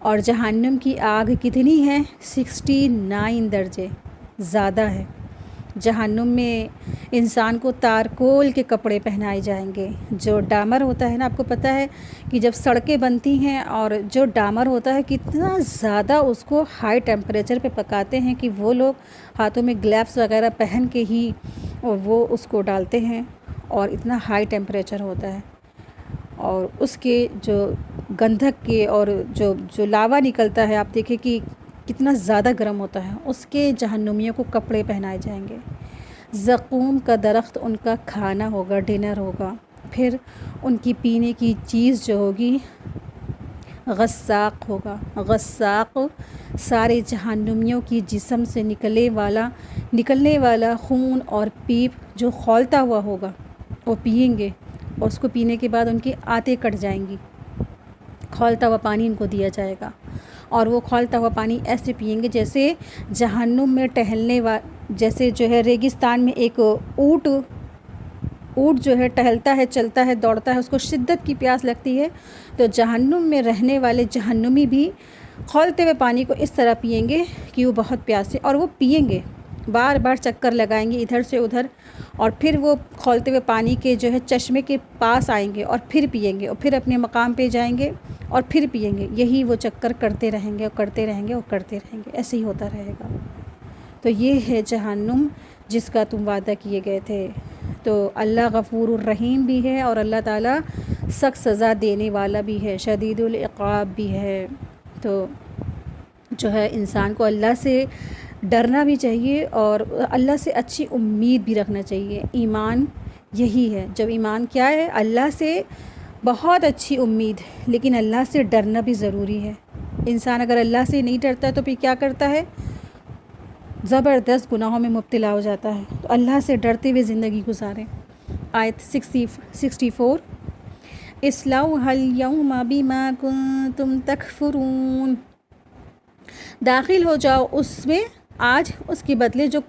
اور جہنم کی آگ کتنی ہے؟ 69 درجے زیادہ ہے۔ جہنم میں انسان کو تارکول کے کپڑے پہنائے جائیں گے، جو ڈامر ہوتا ہے نا، آپ کو پتہ ہے کہ جب سڑکیں بنتی ہیں اور جو ڈامر ہوتا ہے کتنا زیادہ اس کو ہائی ٹیمپریچر پہ پکاتے ہیں کہ وہ لوگ ہاتھوں میں گلیوز وغیرہ پہن کے ہی وہ اس کو ڈالتے ہیں، اور اتنا ہائی ٹیمپریچر ہوتا ہے، اور اس کے جو گندھک کے اور جو لاوا نکلتا ہے، آپ دیکھیں کہ کتنا زیادہ گرم ہوتا ہے، اس کے جہنمیوں کو کپڑے پہنائے جائیں گے۔ زقوم کا درخت ان کا کھانا ہوگا، ڈنر ہوگا۔ پھر ان کی پینے کی چیز جو ہوگی غساق ہوگا۔ غساق سارے جہنمیوں کی جسم سے نکلنے والا خون اور پیپ جو کھولتا ہوا ہوگا وہ پئیں گے، اور اس کو پینے کے بعد ان کی آنتیں کٹ جائیں گی، کھولتا ہوا پانی ان کو دیا جائے گا، اور وہ کھولتا ہوا پانی ایسے پئیں گے جیسے جہنم میں جیسے جو ہے ریگستان میں ایک اونٹ جو ہے ٹہلتا ہے، چلتا ہے، دوڑتا ہے، اس کو شدت کی پیاس لگتی ہے، تو جہنم میں رہنے والے جہنمی بھی کھولتے ہوئے پانی کو اس طرح پئیں گے کہ وہ بہت پیاسے، اور وہ پئیں گے، بار بار چکر لگائیں گے ادھر سے ادھر، اور پھر وہ کھولتے ہوئے پانی کے جو ہے چشمے کے پاس آئیں گے اور پھر پئیں گے، اور پھر اپنے مقام پہ جائیں گے اور پھر پئیں گے، یہی وہ چکر کرتے رہیں گے اور کرتے رہیں گے اور کرتے رہیں گے، ایسے ہی ہوتا رہے گا۔ تو یہ ہے جہنم جس کا تم وعدہ کیے گئے تھے۔ تو اللہ غفور الرحیم بھی ہے، اور اللہ تعالیٰ سخت سزا دینے والا بھی ہے، شدید العقاب بھی ہے۔ تو جو ہے انسان کو اللہ سے ڈرنا بھی چاہیے، اور اللہ سے اچھی امید بھی رکھنا چاہیے۔ ایمان یہی ہے، جب ایمان کیا ہے؟ اللہ سے بہت اچھی امید، لیکن اللہ سے ڈرنا بھی ضروری ہے۔ انسان اگر اللہ سے نہیں ڈرتا تو پھر کیا کرتا ہے؟ زبردست گناہوں میں مبتلا ہو جاتا ہے۔ تو اللہ سے ڈرتے ہوئے زندگی گزاریں۔ آیت 64 اصلوها اليوم بما کنتم تکفرون، داخل ہو جاؤ اس میں آج اس کے بدلے جو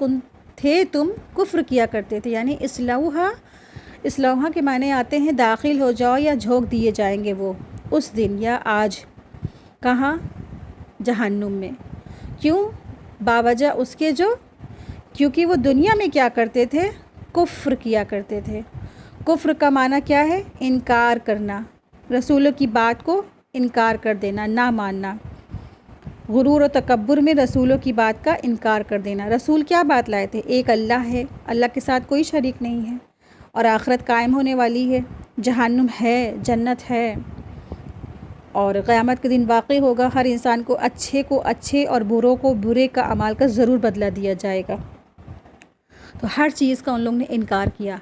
تم کفر کیا کرتے تھے. یعنی اصلوہا کے معنی آتے ہیں داخل ہو جاؤ یا جھونک دیے جائیں گے وہ اس دن یا آج. کہاں؟ جہنم میں. کیوں؟ باوجہ اس کے کیونکہ وہ دنیا میں کیا کرتے تھے؟ کفر کیا کرتے تھے. کفر کا معنی کیا ہے؟ انکار کرنا، رسولوں کی بات کو انکار کر دینا، نہ ماننا. غرور و تکبر میں رسولوں کی بات کا انکار کر دینا. رسول کیا بات لائے تھے؟ ایک اللہ ہے، اللہ کے ساتھ کوئی شریک نہیں ہے، اور آخرت قائم ہونے والی ہے، جہنم ہے، جنت ہے، اور قیامت کے دن واقع ہوگا. ہر انسان کو اچھے اور بروں کو برے کا اعمال کا ضرور بدلہ دیا جائے گا. تو ہر چیز کا ان لوگوں نے انکار کیا.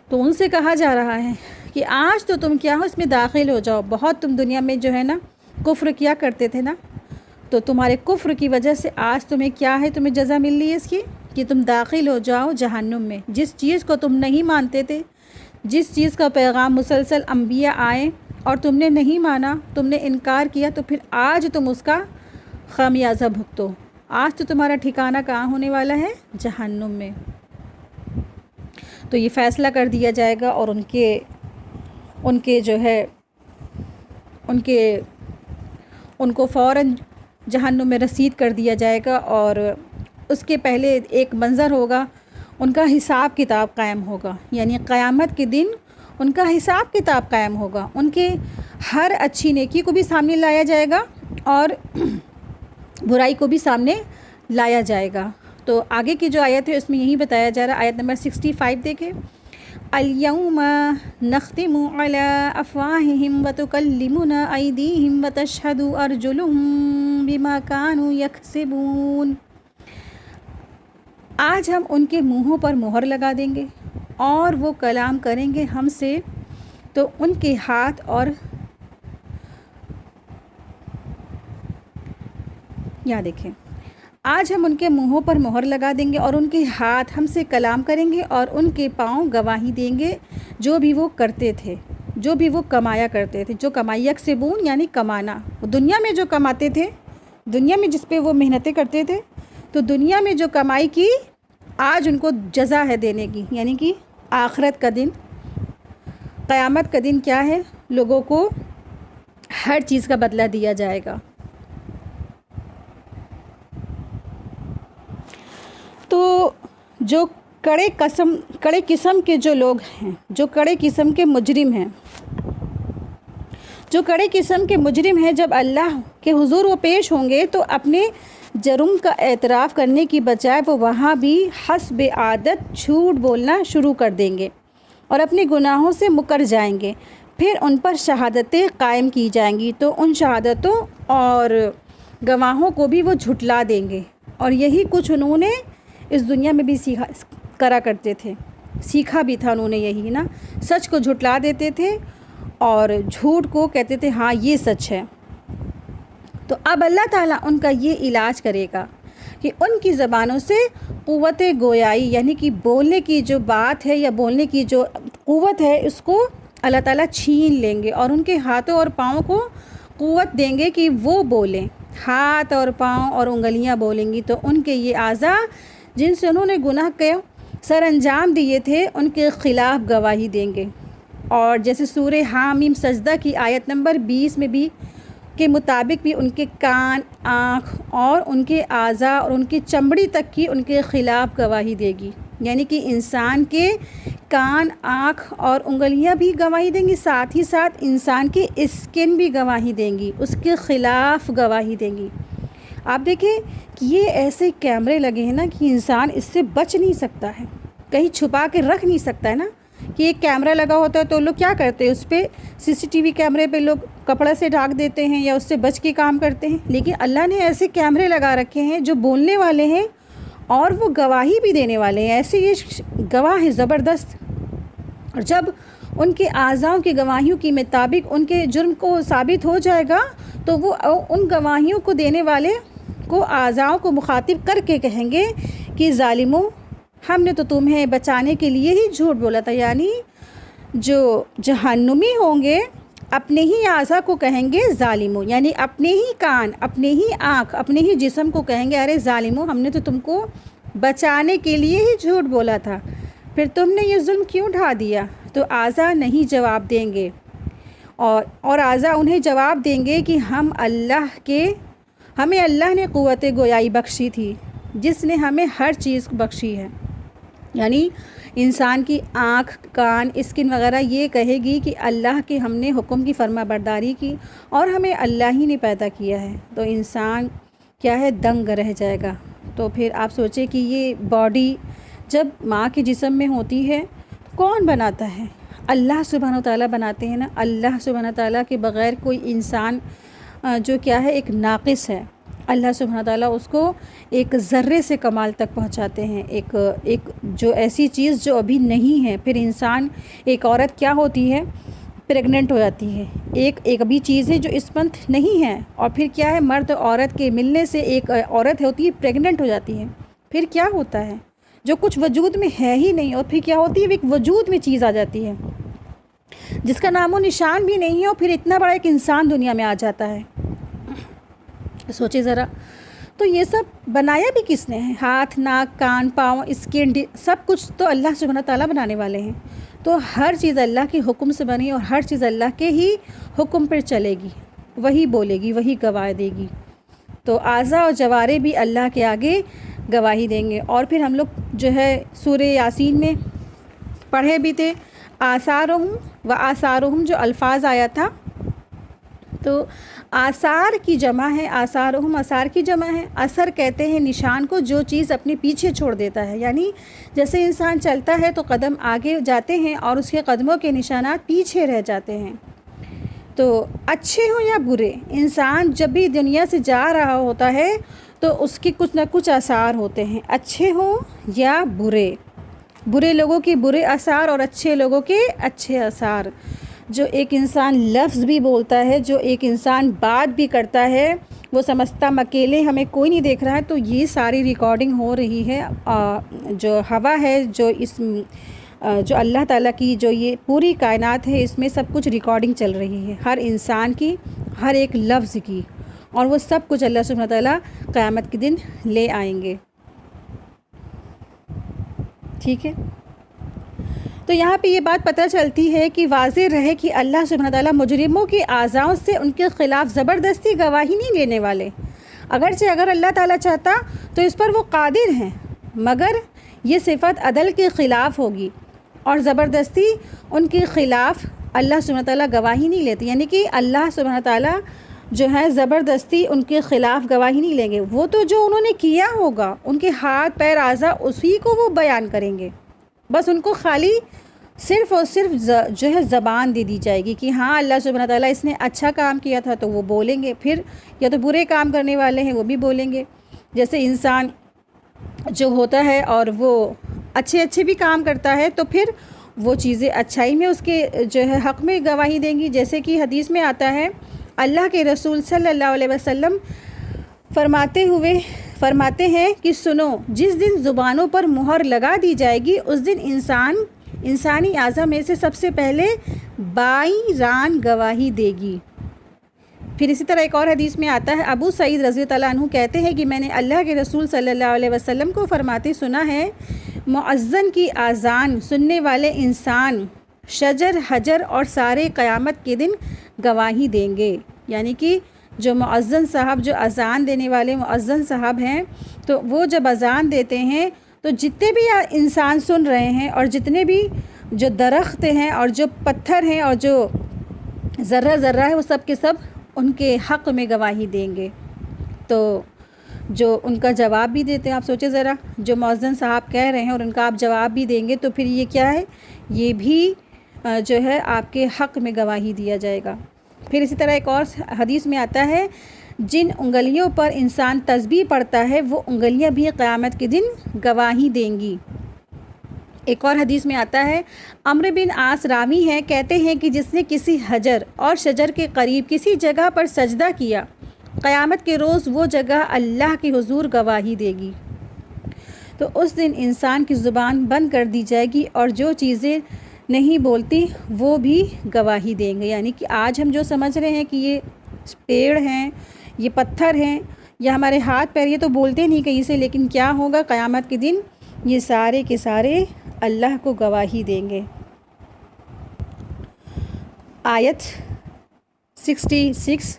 تو ان سے کہا جا رہا ہے کہ آج تو تم کیا ہو اس میں داخل ہو جاؤ. بہت تم دنیا میں جو ہے نا کفر کیا کرتے تھے نا، تو تمہارے کفر کی وجہ سے آج تمہیں کیا ہے، تمہیں جزا مل رہی ہے اس کی کہ تم داخل ہو جاؤ جہنم میں. جس چیز کو تم نہیں مانتے تھے، جس چیز کا پیغام مسلسل انبیاء آئے اور تم نے نہیں مانا، تم نے انکار کیا، تو پھر آج تم اس کا خمیازہ بھگتو. آج تو تمہارا ٹھکانہ کہاں ہونے والا ہے؟ جہنم میں. تو یہ فیصلہ کر دیا جائے گا، اور ان کے جو ہے ان کو فوراً جہنم میں رسید کر دیا جائے گا. اور اس کے پہلے ایک منظر ہوگا، ان کا حساب کتاب قائم ہوگا. یعنی قیامت کے دن ان کا حساب کتاب قائم ہوگا. ان کے ہر اچھی نیکی کو بھی سامنے لایا جائے گا اور برائی کو بھی سامنے لایا جائے گا. تو آگے کی جو آیت ہے اس میں یہی بتایا جا رہا ہے. آیت نمبر 65 دیکھیں. اليوم نختم على افواههم وتكلمنا ايديهم وتشهد ارجلهم بما كانوا يكسبون. آج ہم ان کے منہوں پر مہر لگا دیں گے اور وہ کلام کریں گے ہم سے، تو ان کے ہاتھ اور یہاں دیکھیں، آج ہم ان کے منہوں پر مہر لگا دیں گے اور ان کے ہاتھ ہم سے کلام کریں گے، اور ان کے پاؤں گواہی دیں گے جو بھی وہ کرتے تھے، جو بھی وہ کمایا کرتے تھے. جو کمائی، یکسبون یعنی کمانا. دنیا میں جو کماتے تھے، دنیا میں جس پہ وہ محنتیں کرتے تھے، تو دنیا میں جو کمائی کی آج ان کو جزا ہے دینے کی. یعنی کہ آخرت کا دن، قیامت کا دن کیا ہے؟ لوگوں کو ہر چیز کا بدلہ دیا جائے گا. تو جو کڑے قسم کے جو لوگ ہیں، جو کڑے قسم کے مجرم ہیں، جب اللہ کے حضور وہ پیش ہوں گے تو اپنے جرم کا اعتراف کرنے کی بجائے وہ وہاں بھی حسب عادت جھوٹ بولنا شروع کر دیں گے اور اپنے گناہوں سے مکر جائیں گے. پھر ان پر شہادتیں قائم کی جائیں گی، تو ان شہادتوں اور گواہوں کو بھی وہ جھٹلا دیں گے. اور یہی کچھ انہوں نے اس دنیا میں بھی کرا کرتے تھے، سیکھا بھی تھا انہوں نے یہی نا. سچ کو جھٹلا دیتے تھے اور جھوٹ کو کہتے تھے ہاں یہ سچ ہے. تو اب اللہ تعالیٰ ان کا یہ علاج کرے گا کہ ان کی زبانوں سے قوت گویائی، یعنی کہ بولنے کی جو بات ہے یا بولنے کی جو قوت ہے، اس کو اللہ تعالیٰ چھین لیں گے، اور ان کے ہاتھوں اور پاؤں کو قوت دیں گے کہ وہ بولیں. ہاتھ اور پاؤں اور انگلیاں بولیں گی، تو ان کے یہ اعضاء جن سے انہوں نے گناہ کے سر انجام دیے تھے ان کے خلاف گواہی دیں گے. اور جیسے سورہ حامیم سجدہ کی آیت نمبر 20 میں بھی کے مطابق بھی ان کے کان، آنکھ اور ان کے اعضاء اور ان کی چمڑی تک کی ان کے خلاف گواہی دے گی. یعنی کہ انسان کے کان، آنکھ اور انگلیاں بھی گواہی دیں گی، ساتھ ہی ساتھ انسان کی اسکن بھی گواہی دیں گی، اس کے خلاف گواہی دیں گی. آپ دیکھیں کہ یہ ایسے کیمرے لگے ہیں نا کہ انسان اس سے بچ نہیں سکتا ہے، کہیں چھپا کے رکھ نہیں سکتا ہے نا. کہ ایک کیمرہ لگا ہوتا ہے تو لوگ کیا کرتے ہیں، اس پہ CCTV کیمرے پہ لوگ کپڑا سے ڈھانک دیتے ہیں یا اس سے بچ کے کام کرتے ہیں. لیکن اللہ نے ایسے کیمرے لگا رکھے ہیں جو بولنے والے ہیں اور وہ گواہی بھی دینے والے ہیں. ایسے یہ گواہ ہیں زبردست. اور جب ان کے اعضاء کی گواہیوں کے مطابق ان کے جرم کو ثابت ہو جائے گا، تو وہ ان گواہیوں کو دینے والے کو اعضاء کو مخاطب کر کے کہیں گے کہ ظالموں، ہم نے تو تمہیں بچانے کے لیے ہی جھوٹ بولا تھا. یعنی جو جہنمی ہوں گے اپنے ہی اعضا کو کہیں گے ظالمو، یعنی اپنے ہی کان، اپنے ہی آنکھ، اپنے ہی جسم کو کہیں گے ارے ظالمو، ہم نے تو تم کو بچانے کے لیے ہی جھوٹ بولا تھا، پھر تم نے یہ ظلم کیوں ڈھا دیا؟ تو اعضا نہیں جواب دیں گے، اور اعضا انہیں جواب دیں گے کہ ہمیں اللہ نے قوت گویائی بخشی تھی، جس نے ہمیں ہر چیز بخشی ہے، یعنی انسان کی آنکھ، کان، اسکن وغیرہ یہ کہے گی کہ اللہ کے ہم نے حکم کی فرما برداری کی اور ہمیں اللہ ہی نے پیدا کیا ہے، تو انسان کیا ہے، دنگ رہ جائے گا۔ تو پھر آپ سوچیں کہ یہ باڈی جب ماں کے جسم میں ہوتی ہے کون بناتا ہے؟ اللہ سبحانہ و تعالیٰ بناتے ہیں نا۔ اللہ سبحانہ و تعالیٰ کے بغیر کوئی انسان جو کیا ہے ایک ناقص ہے، اللہ سبحانہ و تعالیٰ اس کو ایک ذرے سے کمال تک پہنچاتے ہیں، ایک جو ایسی چیز جو ابھی نہیں ہے۔ پھر انسان، ایک عورت کیا ہوتی ہے، پریگننٹ ہو جاتی ہے، ایک ابھی چیز ہے جو اس منتھ نہیں ہے، اور پھر کیا ہے، مرد عورت کے ملنے سے ایک عورت ہوتی ہے پریگننٹ ہو جاتی ہے، پھر کیا ہوتا ہے، جو کچھ وجود میں ہے ہی نہیں، اور پھر کیا ہوتی ہے، ایک وجود میں چیز آ جاتی ہے جس کا نام و نشان بھی نہیں ہے، اور پھر اتنا بڑا ایک انسان دنیا میں آ جاتا ہے۔ سوچے ذرا، تو یہ سب بنایا بھی کس نے ہے؟ ہاتھ، ناک، کان، پاؤں، اسکن، سب کچھ تو اللہ سبحانہ تعالیٰ بنانے والے ہیں۔ تو ہر چیز اللہ کے حکم سے بنی، اور ہر چیز اللہ کے ہی حکم پر چلے گی، وہی بولے گی، وہی گواہ دے گی۔ تو اعضا اور جوارے بھی اللہ کے آگے گواہی دیں گے۔ اور پھر ہم لوگ جو ہے سورہ یاسین میں پڑھے بھی تھے، آثارہم و آثارہم جو الفاظ آیا تھا، تو آثار کی جمع ہے، آثارہم آثار کی جمع ہے۔ اثر کہتے ہیں نشان کو، جو چیز اپنے پیچھے چھوڑ دیتا ہے، یعنی جیسے انسان چلتا ہے تو قدم آگے جاتے ہیں اور اس کے قدموں کے نشانات پیچھے رہ جاتے ہیں۔ تو اچھے ہوں یا برے، انسان جب بھی دنیا سے جا رہا ہوتا ہے تو اس کے کچھ نہ کچھ آثار ہوتے ہیں، اچھے ہوں یا برے، برے لوگوں کے برے آثار اور اچھے لوگوں کے اچھے آثار۔ جو ایک انسان لفظ بھی بولتا ہے، جو ایک انسان بات بھی کرتا ہے، وہ سمجھتا اکیلے ہمیں کوئی نہیں دیکھ رہا ہے، تو یہ ساری ریکارڈنگ ہو رہی ہے۔ جو ہوا ہے، جو اللہ تعالیٰ کی جو یہ پوری کائنات ہے، اس میں سب کچھ ریکارڈنگ چل رہی ہے، ہر انسان کی، ہر ایک لفظ کی، اور وہ سب کچھ اللہ سبحانہ تعالیٰ قیامت کے دن لے آئیں گے۔ ٹھیک ہے، تو یہاں پہ یہ بات پتہ چلتی ہے کہ واضح رہے کہ اللہ سبحانہ تعالیٰ مجرموں کی اعضاء سے ان کے خلاف زبردستی گواہی نہیں لینے والے، اگرچہ اگر اللہ تعالیٰ چاہتا تو اس پر وہ قادر ہیں، مگر یہ صفت عدل کے خلاف ہوگی، اور زبردستی ان کے خلاف اللہ سبحانہ تعالیٰ گواہی نہیں لیتے، یعنی کہ اللہ سبحانہ تعالیٰ جو ہے زبردستی ان کے خلاف گواہی نہیں لیں گے، وہ تو جو انہوں نے کیا ہوگا، ان کے ہاتھ پیر اعضاء، اسی کو وہ بیان کریں گے، بس ان کو خالی صرف اور صرف جو ہے زبان دے دی جائے گی کہ ہاں اللہ سبحانہ تعالیٰ اس نے اچھا کام کیا تھا تو وہ بولیں گے، پھر یا تو برے کام کرنے والے ہیں وہ بھی بولیں گے۔ جیسے انسان جو ہوتا ہے اور وہ اچھے بھی کام کرتا ہے تو پھر وہ چیزیں اچھائی میں اس کے جو ہے حق میں گواہی دیں گی، جیسے کہ حدیث میں آتا ہے اللہ کے رسول صلی اللہ علیہ وسلم فرماتے ہیں کہ سنو، جس دن زبانوں پر مہر لگا دی جائے گی اس دن انسانی اعضاء میں سے سب سے پہلے بائیں ران گواہی دے گی۔ پھر اسی طرح ایک اور حدیث میں آتا ہے، ابو سعید رضی اللہ عنہ کہتے ہیں کہ میں نے اللہ کے رسول صلی اللہ علیہ وسلم کو فرماتے سنا ہے، مؤذن کی اذان سننے والے انسان، شجر، حجر اور سارے قیامت کے دن گواہی دیں گے، یعنی کہ جو مؤذن صاحب، جو اذان دینے والے مؤذن صاحب ہیں، تو وہ جب اذان دیتے ہیں تو جتنے بھی انسان سن رہے ہیں اور جتنے بھی جو درخت ہیں اور جو پتھر ہیں اور جو ذرہ ہے، وہ سب کے سب ان کے حق میں گواہی دیں گے۔ تو جو ان کا جواب بھی دیتے ہیں، آپ سوچیں ذرا، جو مؤذن صاحب کہہ رہے ہیں اور ان کا آپ جواب بھی دیں گے تو پھر یہ کیا ہے، یہ بھی جو ہے آپ کے حق میں گواہی دیا جائے گا۔ پھر اسی طرح ایک اور حدیث میں آتا ہے، جن انگلیوں پر انسان تسبیح پڑھتا ہے وہ انگلیاں بھی قیامت کے دن گواہی دیں گی۔ ایک اور حدیث میں آتا ہے، عمرو بن عاص راوی ہیں، کہتے ہیں کہ جس نے کسی حجر اور شجر کے قریب کسی جگہ پر سجدہ کیا، قیامت کے روز وہ جگہ اللہ کے حضور گواہی دے گی۔ تو اس دن انسان کی زبان بند کر دی جائے گی اور جو چیزیں نہیں بولتی وہ بھی گواہی دیں گے۔ یعنی کہ آج ہم جو سمجھ رہے ہیں کہ یہ پیڑ ہیں، یہ پتھر ہیں، یا ہمارے ہاتھ پیر، یہ تو بولتے نہیں کہیں سے، لیکن کیا ہوگا قیامت کے دن یہ سارے کے سارے اللہ کو گواہی دیں گے۔ آیت 66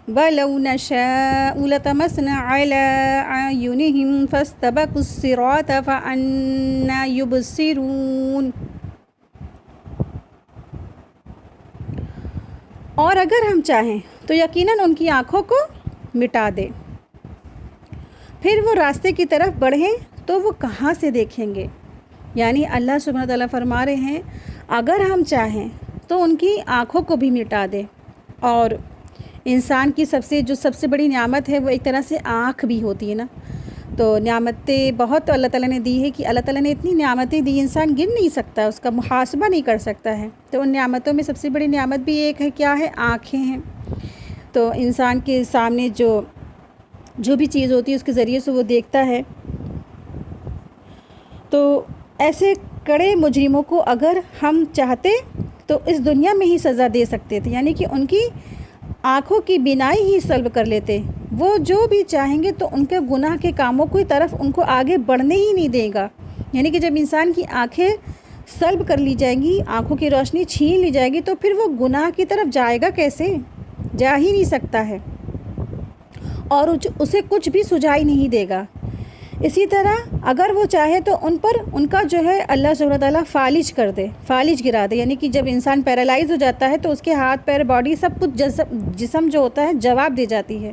وَلَوْ نَشَاءُ لَطَمَسْنَا عَلَىٰ أَعْيُنِهِمْ فَاسْتَبَقُوا الصِّرَاطَ فَأَنَّىٰ يُبْصِرُونَ۔ اور اگر ہم چاہیں تو یقیناً ان کی آنکھوں کو مٹا دے، پھر وہ راستے کی طرف بڑھیں تو وہ کہاں سے دیکھیں گے۔ یعنی اللہ سبحانہ تعالیٰ فرما رہے ہیں اگر ہم چاہیں تو ان کی آنکھوں کو بھی مٹا دے۔ اور انسان کی سب سے بڑی نعمت ہے وہ ایک طرح سے آنکھ بھی ہوتی ہے نا، تو نعمتیں بہت اللہ تعالیٰ نے دی ہے کہ اللہ تعالیٰ نے اتنی نعمتیں دی انسان گن نہیں سکتا، اس کا محاسبہ نہیں کر سکتا ہے۔ تو ان نعمتوں میں سب سے بڑی نعمت بھی ایک ہے، کیا ہے؟ آنکھیں ہیں۔ تو انسان کے سامنے جو بھی چیز ہوتی ہے اس کے ذریعے سے وہ دیکھتا ہے۔ تو ایسے کڑے مجرموں کو اگر ہم چاہتے تو اس دنیا میں ہی سزا دے سکتے تھے، یعنی کہ ان کی آنکھوں کی بینائی ہی سلب کر لیتے۔ وہ جو بھی چاہیں گے تو ان کے گناہ کے کاموں کی طرف ان کو آگے بڑھنے ہی نہیں دے گا۔ یعنی کہ جب انسان کی آنکھیں سلب کر لی جائیں گی، آنکھوں کی روشنی چھین لی جائے گی، تو پھر وہ گناہ کی طرف جائے گا کیسے؟ جا ہی نہیں سکتا ہے، اور اسے کچھ بھی سجائی نہیں دے گا۔ اسی طرح اگر وہ چاہے تو ان کا جو ہے اللہ سبحانہ تعالیٰ فالج گرا دے۔ یعنی کہ جب انسان پیرالائز ہو جاتا ہے تو اس کے ہاتھ پیر باڈی سب کچھ جسم جو ہوتا ہے جواب دے جاتی ہے،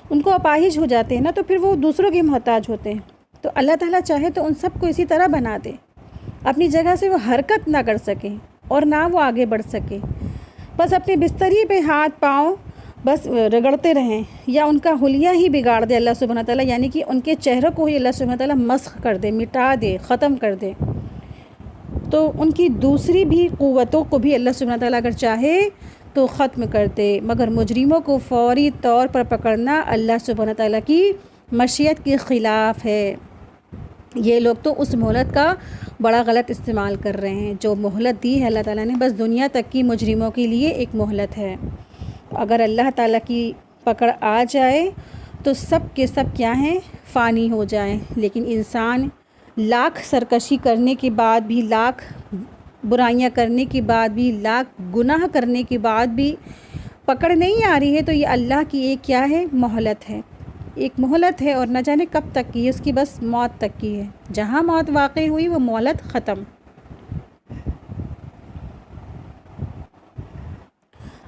ان کو اپاہج ہو جاتے ہیں نا، تو پھر وہ دوسروں کے محتاج ہوتے ہیں۔ تو اللہ تعالیٰ چاہے تو ان سب کو اسی طرح بنا دے، اپنی جگہ سے وہ حرکت نہ کر سکیں اور نہ وہ آگے بڑھ سکے، بس اپنے بستری پہ ہاتھ پاؤں بس رگڑتے رہیں، یا ان کا حلیہ ہی بگاڑ دے اللہ سبحانہ تعالیٰ، یعنی کہ ان کے چہروں کو ہی اللہ سبحانہ تعالیٰ مسخ کر دے، مٹا دے، ختم کر دے۔ تو ان کی دوسری بھی قوتوں کو بھی اللہ سبحانہ تعالیٰ اگر چاہے تو ختم کر دے، مگر مجرموں کو فوری طور پر پکڑنا اللہ سبحانہ تعالیٰ کی مشیت کے خلاف ہے۔ یہ لوگ تو اس مہلت کا بڑا غلط استعمال کر رہے ہیں۔ جو مہلت دی ہے اللہ تعالیٰ نے، بس دنیا تک کی مجرموں کے لیے ایک مہلت ہے۔ اگر اللہ تعالیٰ کی پکڑ آ جائے تو سب کے سب کیا ہیں؟ فانی ہو جائیں۔ لیکن انسان لاکھ سرکشی کرنے کے بعد بھی، لاکھ برائیاں کرنے کے بعد بھی، لاکھ گناہ کرنے کے بعد بھی پکڑ نہیں آ رہی ہے، تو یہ اللہ کی ایک کیا ہے؟ مہلت ہے، ایک مہلت ہے، اور نہ جانے کب تک کی ہے، اس کی بس موت تک کی ہے۔ جہاں موت واقع ہوئی وہ مہلت ختم۔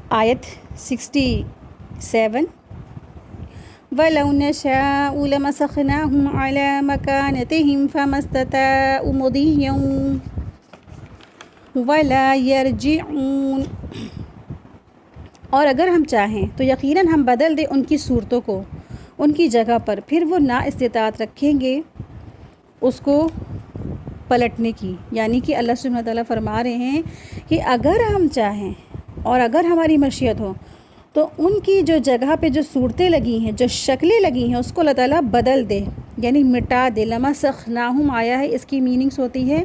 آیت 67 وَلَوْ نَشَاءُ لَمَسَخْنَاهُمْ عَلَىٰ مَكَانَتِهِمْ فَمَا اسْتَطَاعُوا مُضِيًّا وَلَا يَرْجِعُونَ۔ اور اگر ہم چاہیں تو یقیناً ہم بدل دیں ان کی صورتوں کو ان کی جگہ پر، پھر وہ نا استطاعت رکھیں گے اس کو پلٹنے کی۔ یعنی کہ اللہ سبحانہ تعالیٰ فرما رہے ہیں کہ اگر ہم چاہیں اور اگر ہماری مشیت ہو تو ان کی جو جگہ پہ جو صورتیں لگی ہیں، جو شکلیں لگی ہیں، اس کو اللہ تعالیٰ بدل دے، یعنی مٹا دے۔ لَمَسَخْنَاهُمْ آیا ہے، اس کی میننگس ہوتی ہے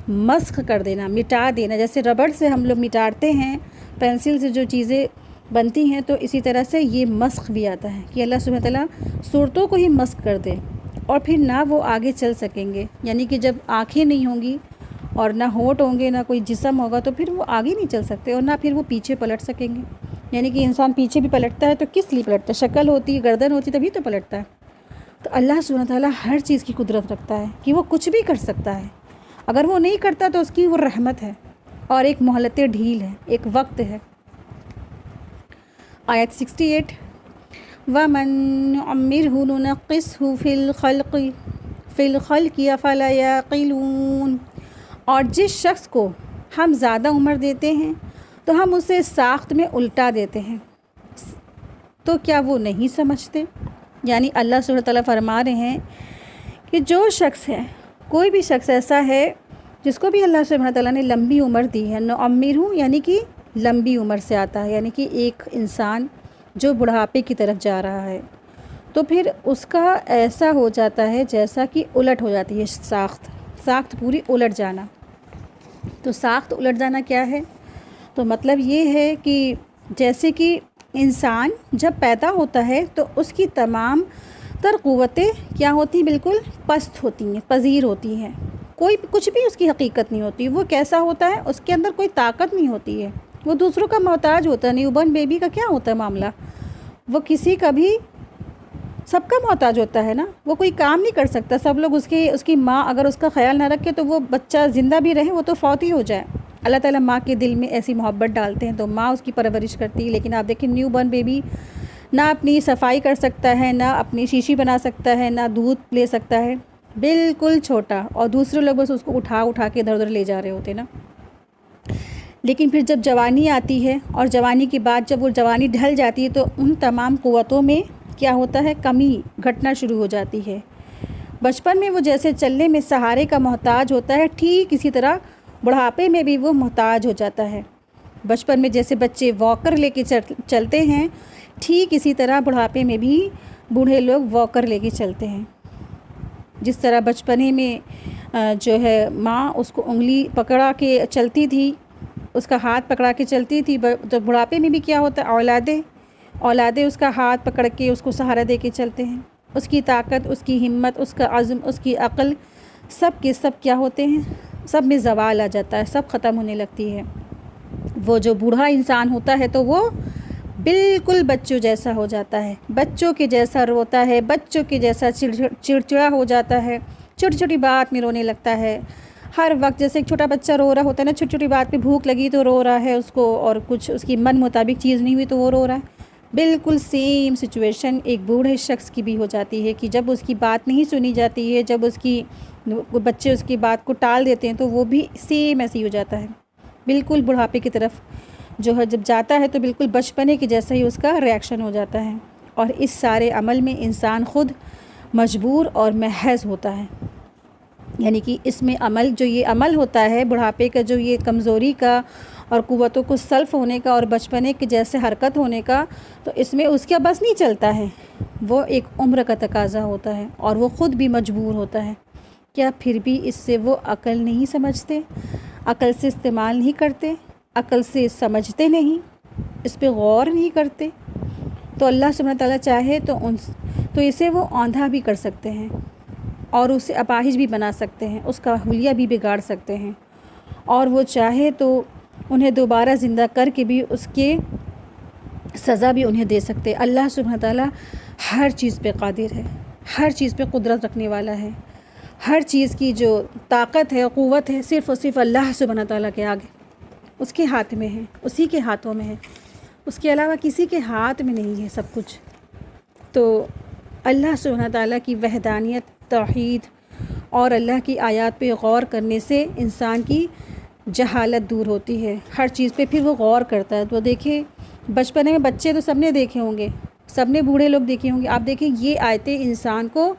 مسخ کر دینا، مٹا دینا۔ جیسے ربڑ سے ہم لوگ مٹاتے ہیں، پینسل سے جو چیزیں بنتی ہیں، تو اسی طرح سے یہ مسخ بھی آتا ہے کہ اللہ سبحانہ تعالیٰ صورتوں کو ہی مسخ کر دے، اور پھر نہ وہ آگے چل سکیں گے۔ یعنی کہ جب آنکھیں نہیں ہوں گی اور نہ ہونٹ ہوں گے، نہ کوئی جسم ہوگا، تو پھر وہ آگے نہیں چل سکتے، اور نہ پھر وہ پیچھے پلٹ سکیں گے۔ یعنی کہ انسان پیچھے بھی پلٹتا ہے تو کس لیے پلٹتا ہے؟ شکل ہوتی ہے، گردن ہوتی ہے، تبھی تو پلٹتا ہے۔ تو اللہ سبحانہ تعالیٰ ہر چیز کی قدرت رکھتا ہے کہ وہ کچھ بھی کر سکتا ہے۔ اگر وہ نہیں کرتا تو اس کی وہ رحمت ہے، اور ایک مہلت ڈھیل ہے، ایک وقت ہے۔ آیت 68 وَمَن نُعَمِّرْهُ نُنَقِّصْهُ فِي الْخَلْقِ أَفَلَا يَعْقِلُونَ۔ اور جس شخص کو ہم زیادہ عمر دیتے ہیں تو ہم اسے ساخت میں الٹا دیتے ہیں، تو کیا وہ نہیں سمجھتے؟ یعنی اللہ سبحانہ تعالیٰ فرما رہے ہیں کہ جو شخص ہے، کوئی بھی شخص ایسا ہے جس کو بھی اللہ سبحانہ تعالیٰ نے لمبی عمر دی ہے، نعمرہ یعنی کہ لمبی عمر سے آتا ہے، یعنی کہ ایک انسان جو بڑھاپے کی طرف جا رہا ہے، تو پھر اس کا ایسا ہو جاتا ہے جیسا کہ الٹ ہو جاتی ہے ساخت پوری الٹ جانا۔ تو ساخت الٹ جانا کیا ہے؟ تو مطلب یہ ہے کہ جیسے کہ انسان جب پیدا ہوتا ہے تو اس کی تمام تر قوتیں کیا ہوتی ہیں؟ بالکل پست ہوتی ہیں، پذیر ہوتی ہیں، کوئی کچھ بھی اس کی حقیقت نہیں ہوتی. وہ کیسا ہوتا ہے؟ اس کے اندر کوئی طاقت نہیں ہوتی ہے، وہ دوسروں کا محتاج ہوتا ہے. نیو بورن بیبی کا کیا ہوتا ہے معاملہ؟ وہ کسی کا بھی سب کا محتاج ہوتا ہے نا. وہ کوئی کام نہیں کر سکتا. سب لوگ اس کی ماں اگر اس کا خیال نہ رکھے تو وہ بچہ زندہ بھی رہے وہ تو فوت ہی ہو جائے. اللہ تعالیٰ ماں کے دل میں ایسی محبت ڈالتے ہیں تو ماں اس کی پرورش کرتی ہے. لیکن آپ دیکھیں نیو بورن بیبی نہ اپنی صفائی کر سکتا ہے، نہ اپنی شیشی بنا سکتا ہے، نہ دودھ لے سکتا ہے، بالکل چھوٹا. اور دوسرے لوگ بس اس کو اٹھا کے ادھر ادھر لے جا رہے ہوتے نا. لیکن پھر جب جوانی آتی ہے اور جوانی کے بعد جب وہ جوانی ڈھل جاتی ہے تو ان تمام قوتوں میں کیا ہوتا ہے؟ کمی گھٹنا شروع ہو جاتی ہے. بچپن میں وہ جیسے چلنے میں سہارے کا محتاج ہوتا ہے، ٹھیک اسی طرح بڑھاپے میں بھی وہ محتاج ہو جاتا ہے. بچپن میں جیسے بچے واکر لے کے چلتے ہیں، ٹھیک اسی طرح بڑھاپے میں بھی بوڑھے لوگ واکر لے کے چلتے ہیں. جس طرح بچپنے میں جو ہے ماں اس کو انگلی پکڑا کے چلتی تھی، اس کا ہاتھ پکڑا کے چلتی تھی، تو بڑھاپے میں بھی کیا ہوتا ہے؟ اولادیں اس کا ہاتھ پکڑ کے اس کو سہارا دے کے چلتے ہیں. اس کی طاقت، اس کی ہمت، اس کا عزم، اس کی عقل، سب کے سب کیا ہوتے ہیں؟ سب میں زوال آ جاتا ہے، سب ختم ہونے لگتی ہے. وہ جو بوڑھا انسان ہوتا ہے تو وہ بالکل بچوں جیسا ہو جاتا ہے، بچوں کے جیسا روتا ہے، بچوں کے جیسا چڑچڑا ہو جاتا ہے، چھوٹی چھوٹی بات میں رونے لگتا ہے. ہر وقت جیسے ایک چھوٹا بچہ رو رہا ہوتا ہے نا، چھوٹی چھوٹی بات پہ بھوک لگی تو رو رہا ہے اس کو، اور کچھ اس کی من مطابق چیز نہیں ہوئی تو وہ رو رہا ہے. بالکل سیم سچویشن ایک بوڑھے شخص کی بھی ہو جاتی ہے کہ جب اس کی بات نہیں سنی جاتی ہے، جب بچے اس کی بات کو ٹال دیتے ہیں تو وہ بھی سیم ایسے ہی ہو جاتا ہے. بالکل بڑھاپے کی طرف جو ہے جب جاتا ہے تو بالکل بچپنے کے جیسا ہی اس کا ریاکشن ہو جاتا ہے. اور اس سارے عمل میں انسان خود مجبور اور محض ہوتا ہے. یعنی کہ اس میں جو یہ عمل ہوتا ہے بڑھاپے کا، جو یہ کمزوری کا اور قوتوں کو سلف ہونے کا اور بچپنے کے جیسے حرکت ہونے کا، تو اس میں اس کا بس نہیں چلتا ہے. وہ ایک عمر کا تقاضا ہوتا ہے اور وہ خود بھی مجبور ہوتا ہے. کیا پھر بھی اس سے وہ عقل نہیں سمجھتے؟ عقل سے استعمال نہیں کرتے؟ عقل سے سمجھتے نہیں؟ اس پہ غور نہیں کرتے؟ تو اللہ سبحانہ تعالیٰ چاہے تو اسے وہ آندھا بھی کر سکتے ہیں اور اسے اپاہج بھی بنا سکتے ہیں، اس کا حلیہ بھی بگاڑ سکتے ہیں. اور وہ چاہے تو انہیں دوبارہ زندہ کر کے بھی اس کے سزا بھی انہیں دے سکتے. اللہ سبحانہ تعالیٰ ہر چیز پہ قادر ہے، ہر چیز پہ قدرت رکھنے والا ہے. ہر چیز کی جو طاقت ہے، قوت ہے، صرف اور صرف اللہ سبحانہ تعالیٰ کے آگے، اس کے ہاتھ میں ہے، اسی کے ہاتھوں میں ہے. اس کے علاوہ کسی کے ہاتھ میں نہیں ہے سب کچھ. تو اللہ سبحانہ تعالیٰ کی وحدانیت، توحید اور اللہ کی آیات پہ غور کرنے سے انسان کی جہالت دور ہوتی ہے. ہر چیز پہ پھر وہ غور کرتا ہے. تو دیکھیں بچپنے میں بچے تو سب نے دیکھے ہوں گے، سب نے بوڑھے لوگ دیکھے ہوں گے. آپ دیکھیں یہ آیتیں انسان کو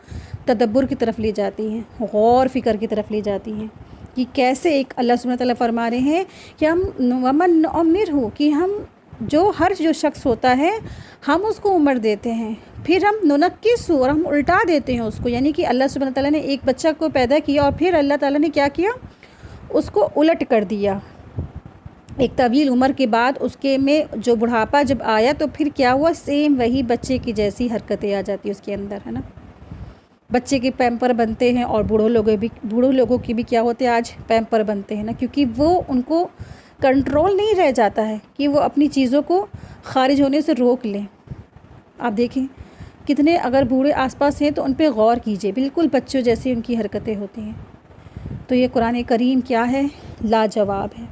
تدبر کی طرف لے جاتی ہیں، غور فکر کی طرف لے جاتی ہیں کہ کیسے ایک اللہ سبحانہ تعالیٰ فرما رہے ہیں کہ ہم ومن نعمرہ، کہ ہم ہر جو شخص ہوتا ہے ہم اس کو عمر دیتے ہیں، پھر ہم ننکس اور ہم الٹا دیتے ہیں اس کو. یعنی کہ اللہ سبحانہ تعالیٰ نے ایک بچہ کو پیدا کیا اور پھر اللہ تعالیٰ نے کیا کیا؟ اس کو الٹ کر دیا. ایک طویل عمر کے بعد اس کے میں جو بڑھاپا جب آیا تو پھر کیا ہوا؟ سیم وہی بچے کی جیسی حرکتیں آ جاتی اس کے اندر، ہے نا. بچے کے پیمپر بنتے ہیں اور بوڑھوں لوگوں کی بھی کیا ہوتے ہیں آج؟ پیمپر بنتے ہیں نا. کیونکہ وہ ان کو کنٹرول نہیں رہ جاتا ہے کہ وہ اپنی چیزوں کو خارج ہونے سے روک لیں. آپ دیکھیں کتنے اگر بوڑھے آس پاس ہیں تو ان پہ غور کیجئے، بالکل بچوں جیسی ان کی حرکتیں ہوتی ہیں. تو یہ قرآن کریم کیا ہے؟ لاجواب ہے،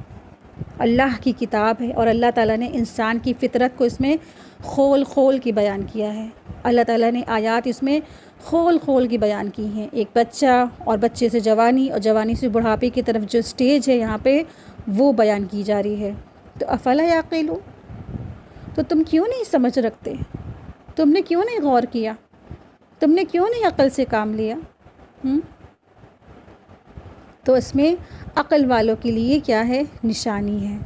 اللہ کی کتاب ہے. اور اللہ تعالیٰ نے انسان کی فطرت کو اس میں کھول کے بیان کیا ہے. اللہ تعالیٰ نے آیات اس میں کھول کے بیان کی ہیں. ایک بچہ اور بچے سے جوانی اور جوانی سے بڑھاپے کی طرف جو سٹیج ہے یہاں پہ وہ بیان کی جا رہی ہے. تو افلا یعقلون، تو تم کیوں نہیں سمجھ رکھتے؟ تم نے کیوں نہیں غور کیا؟ تم نے کیوں نہیں عقل سے کام لیا؟ تو اس میں عقل والوں کے لیے کیا ہے؟ نشانی ہے.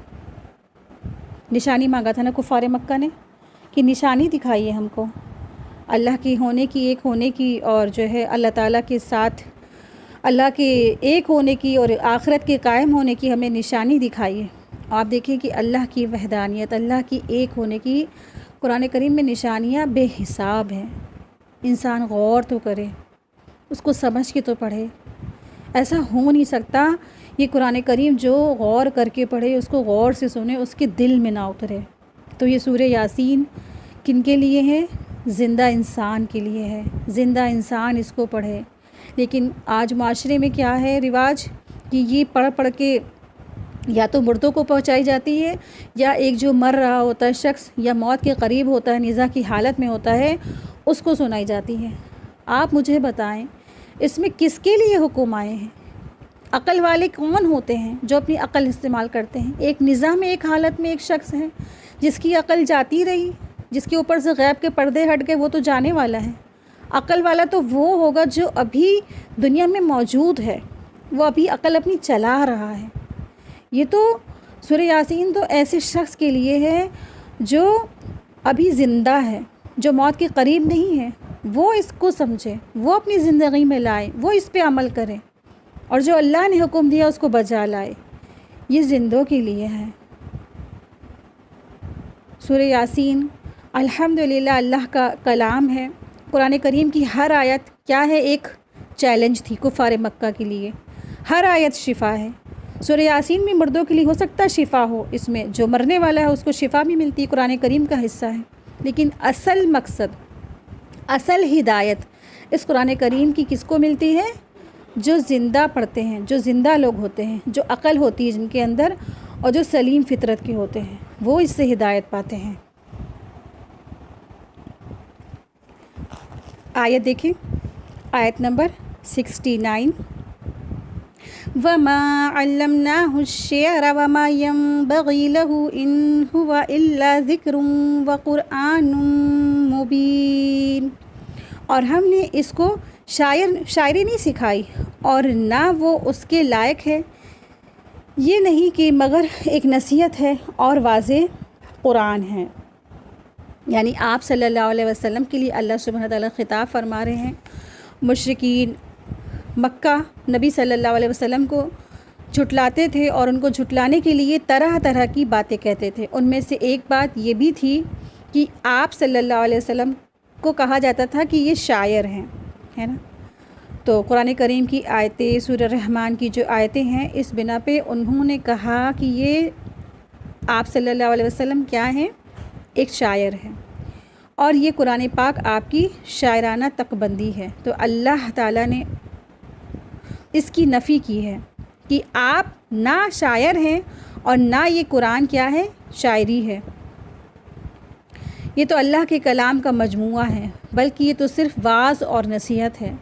نشانی مانگا تھا نا کفار مکہ نے کہ نشانی دکھائیے ہم کو اللہ کی ہونے کی، ایک ہونے کی، اور جو ہے اللہ تعالیٰ کے ساتھ اللہ کے ایک ہونے کی اور آخرت کے قائم ہونے کی ہمیں نشانی دکھائی ہے۔ آپ دیکھیں کہ اللہ کی وحدانیت، اللہ کی ایک ہونے کی قرآن کریم میں نشانیاں بے حساب ہیں۔ انسان غور تو کرے، اس کو سمجھ کے تو پڑھے۔ ایسا ہو نہیں سکتا یہ قرآن کریم جو غور کر کے پڑھے، اس کو غور سے سنے، اس کے دل میں نہ اترے۔ تو یہ سورہ یاسین کن کے لیے ہے؟ زندہ انسان کے لیے ہے۔ زندہ انسان اس کو پڑھے۔ لیکن آج معاشرے میں کیا ہے رواج کہ یہ پڑھ پڑھ کے یا تو مردوں کو پہنچائی جاتی ہے، یا ایک جو مر رہا ہوتا ہے شخص یا موت کے قریب ہوتا ہے، نیزہ کی حالت میں ہوتا ہے، اس کو سنائی جاتی ہے۔ آپ مجھے بتائیں اس میں کس کے لیے حکم آئے ہیں؟ عقل والے کون ہوتے ہیں جو اپنی عقل استعمال کرتے ہیں؟ ایک نیزہ میں ایک حالت میں ایک شخص ہے جس کی عقل جاتی رہی، جس کے اوپر سے غیب کے پردے ہٹ گئے، وہ تو جانے والا ہے۔ عقل والا تو وہ ہوگا جو ابھی دنیا میں موجود ہے، وہ ابھی عقل اپنی چلا رہا ہے۔ یہ تو سورہ یاسین تو ایسے شخص کے لیے ہے جو ابھی زندہ ہے، جو موت کے قریب نہیں ہے، وہ اس کو سمجھے، وہ اپنی زندگی میں لائے، وہ اس پہ عمل کرے، اور جو اللہ نے حکم دیا اس کو بجا لائے۔ یہ زندوں کے لیے ہے۔ سورہ یاسین الحمدللہ اللہ کا کلام ہے۔ قرآن کریم کی ہر آیت کیا ہے؟ ایک چیلنج تھی کفار مکہ کے لیے۔ ہر آیت شفا ہے۔ سورہ یاسین میں مردوں کے لیے ہو سکتا ہے شفا ہو، اس میں جو مرنے والا ہے اس کو شفا بھی ملتی ہے، قرآن کریم کا حصہ ہے، لیکن اصل مقصد، اصل ہدایت اس قرآن کریم کی کس کو ملتی ہے؟ جو زندہ پڑھتے ہیں، جو زندہ لوگ ہوتے ہیں، جو عقل ہوتی ہے جن کے اندر، اور جو سلیم فطرت کے ہوتے ہیں، وہ اس سے ہدایت پاتے ہیں۔ آیت دیکھیں، آیت نمبر 69، وَمَا عَلَّمْنَاهُ الشِّعْرَ وَمَا يَنبَغِي لَهُ إِنْ هُوَ إِلَّا ذِكْرٌ وَقُرْآنٌ مُبِينٌ، اور ہم نے اس کو شاعری نہیں سکھائی، اور نہ وہ اس کے لائق ہے، یہ نہیں کہ مگر ایک نصیحت ہے اور واضح قرآن ہے۔ یعنی آپ صلی اللہ علیہ وسلم کے لیے اللہ سبحانہ وتعالیٰ خطاب فرما رہے ہیں۔ مشرکین مکہ نبی صلی اللہ علیہ وسلم کو جھٹلاتے تھے، اور ان کو جھٹلانے کے لیے طرح طرح کی باتیں کہتے تھے۔ ان میں سے ایک بات یہ بھی تھی کہ آپ صلی اللہ علیہ وسلم کو کہا جاتا تھا کہ یہ شاعر ہیں، ہے نا۔ تو قرآن کریم کی آیتیں، سورہ رحمان کی جو آیتیں ہیں، اس بنا پہ انہوں نے کہا کہ یہ آپ صلی اللہ علیہ وسلم کیا ہیں؟ ایک شاعر ہے، اور یہ قرآن پاک آپ کی شاعرانہ تقبندی ہے۔ تو اللہ تعالیٰ نے اس کی نفی کی ہے کہ آپ نہ شاعر ہیں، اور نہ یہ قرآن کیا ہے؟ شاعری ہے۔ یہ تو اللہ کے کلام کا مجموعہ ہے، بلکہ یہ تو صرف واعظ اور نصیحت ہے۔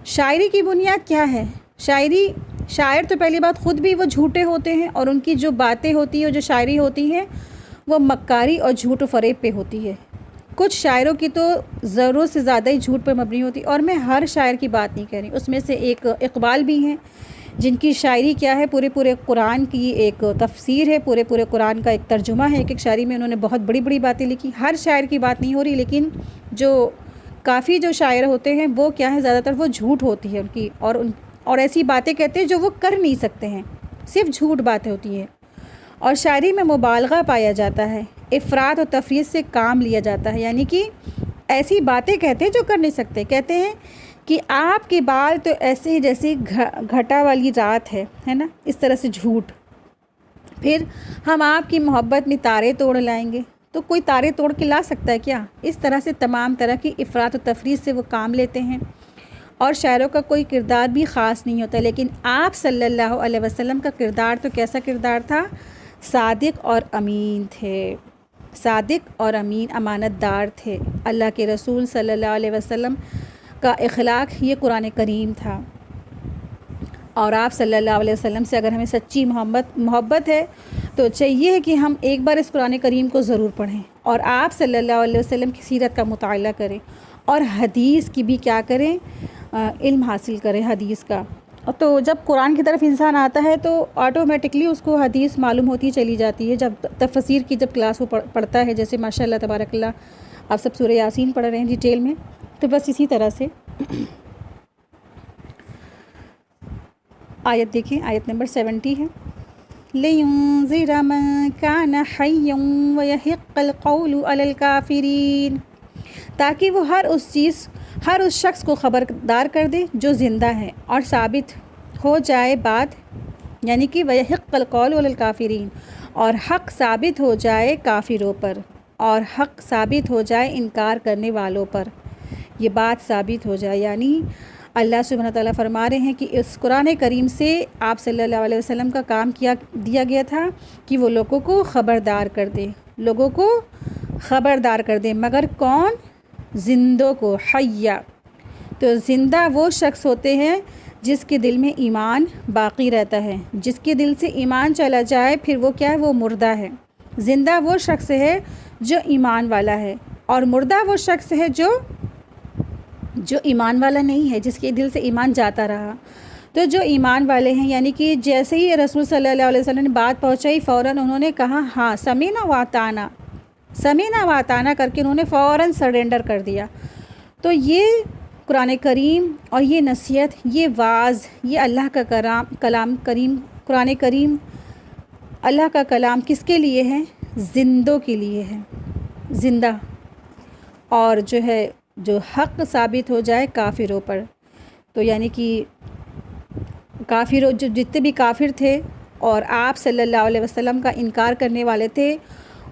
شاعری کی بنیاد کیا ہے؟ شاعر تو پہلی بات خود بھی وہ جھوٹے ہوتے ہیں، اور ان کی جو باتیں ہوتی ہیں، جو شاعری ہوتی ہے، وہ مکاری اور جھوٹ و فریب پہ ہوتی ہے۔ کچھ شاعروں کی تو ضرورت سے زیادہ ہی جھوٹ پہ مبنی ہوتی، اور میں ہر شاعر کی بات نہیں کہہ رہی، اس میں سے ایک اقبال بھی ہیں جن کی شاعری کیا ہے؟ پورے قرآن کی ایک تفسیر ہے، پورے قرآن کا ایک ترجمہ ہے۔ ایک شاعری میں انہوں نے بہت بڑی بڑی باتیں لکھی۔ ہر شاعر کی بات نہیں ہو رہی، لیکن جو کافی جو شاعر ہوتے ہیں وہ کیا ہے؟ زیادہ تر وہ جھوٹ ہوتی ہے ان کی، اور ایسی باتیں کہتے ہیں جو وہ کر نہیں سکتے ہیں، صرف جھوٹ باتیں ہوتی ہیں۔ اور شاعری میں مبالغہ پایا جاتا ہے، افراط و تفریط سے کام لیا جاتا ہے، یعنی کہ ایسی باتیں کہتے ہیں جو کر نہیں سکتے۔ کہتے ہیں کہ آپ کے بال تو ایسے ہی جیسے گھٹا والی رات ہے نا، اس طرح سے جھوٹ۔ پھر ہم آپ کی محبت میں تارے توڑ لائیں گے، تو کوئی تارے توڑ کے لا سکتا ہے کیا؟ اس طرح سے تمام طرح کی افراط و تفریط سے وہ کام لیتے ہیں، اور شاعروں کا کوئی کردار بھی خاص نہیں ہوتا۔ لیکن آپ صلی اللہ علیہ وسلم کا کردار تو کیسا کردار تھا؟ صادق اور امین تھے، صادق اور امین، امانت دار تھے۔ اللہ کے رسول صلی اللہ علیہ وسلم کا اخلاق یہ قرآن کریم تھا۔ اور آپ صلی اللہ علیہ وسلم سے اگر ہمیں سچی محبت ہے تو چاہیے کہ ہم ایک بار اس قرآن کریم کو ضرور پڑھیں، اور آپ صلی اللہ علیہ وسلم کی سیرت کا مطالعہ کریں، اور حدیث کی بھی کیا کریں؟ علم حاصل کریں حدیث کا۔ تو جب قرآن کی طرف انسان آتا ہے تو آٹومیٹکلی اس کو حدیث معلوم ہوتی چلی جاتی ہے۔ جب تفسیر کی جب کلاس وہ پڑھتا ہے، جیسے ماشاء اللہ تبارک اللہ آپ سب سورہ یاسین پڑھ رہے ہیں ڈیٹیل میں، تو بس اسی طرح سے آیت دیکھیں، آیت نمبر 70 ہے، لِيُنذِرَ مَن كَانَ حَيًّا وَيَحِقَّ الْقَوْلُ عَلَى الْكَافِرِينَ، تاکہ وہ ہر اس شخص کو خبردار کر دے جو زندہ ہے، اور ثابت ہو جائے بات، یعنی کہ وَيَحِقَّ الْقَوْلُ عَلَى الْكَافِرِينَ، اور حق ثابت ہو جائے کافروں پر، اور حق ثابت ہو جائے انکار کرنے والوں پر، یہ بات ثابت ہو جائے۔ یعنی اللہ سبحانہ تعالیٰ فرما رہے ہیں کہ اس قرآن کریم سے آپ صلی اللہ علیہ وسلم کا کام دیا گیا تھا کہ وہ لوگوں کو خبردار کر دے، لوگوں کو خبردار کر دے، مگر کون؟ زندوں کو، حیہ۔ تو زندہ وہ شخص ہوتے ہیں جس کے دل میں ایمان باقی رہتا ہے، جس کے دل سے ایمان چلا جائے پھر وہ کیا ہے؟ وہ مردہ ہے۔ زندہ وہ شخص ہے جو ایمان والا ہے، اور مردہ وہ شخص ہے جو ایمان والا نہیں ہے، جس کے دل سے ایمان جاتا رہا۔ تو جو ایمان والے ہیں، یعنی کہ جیسے ہی رسول صلی اللہ علیہ وسلم نے بات پہنچائی، فوراً انہوں نے کہا ہاں سمینا واطانا، سمینا واطانا کر کے انہوں نے فوراً سرنڈر کر دیا۔ تو یہ قرآن کریم اور یہ نصیحت، یہ واعظ، یہ اللہ کا کلام کریم، قرآن کریم اللہ کا کلام کس کے لیے ہے؟ زندوں کے لیے ہے، زندہ، اور جو حق ثابت ہو جائے کافروں پر۔ تو یعنی کہ کافروں، جو جتنے بھی کافر تھے اور آپ صلی اللہ علیہ وسلم کا انکار کرنے والے تھے،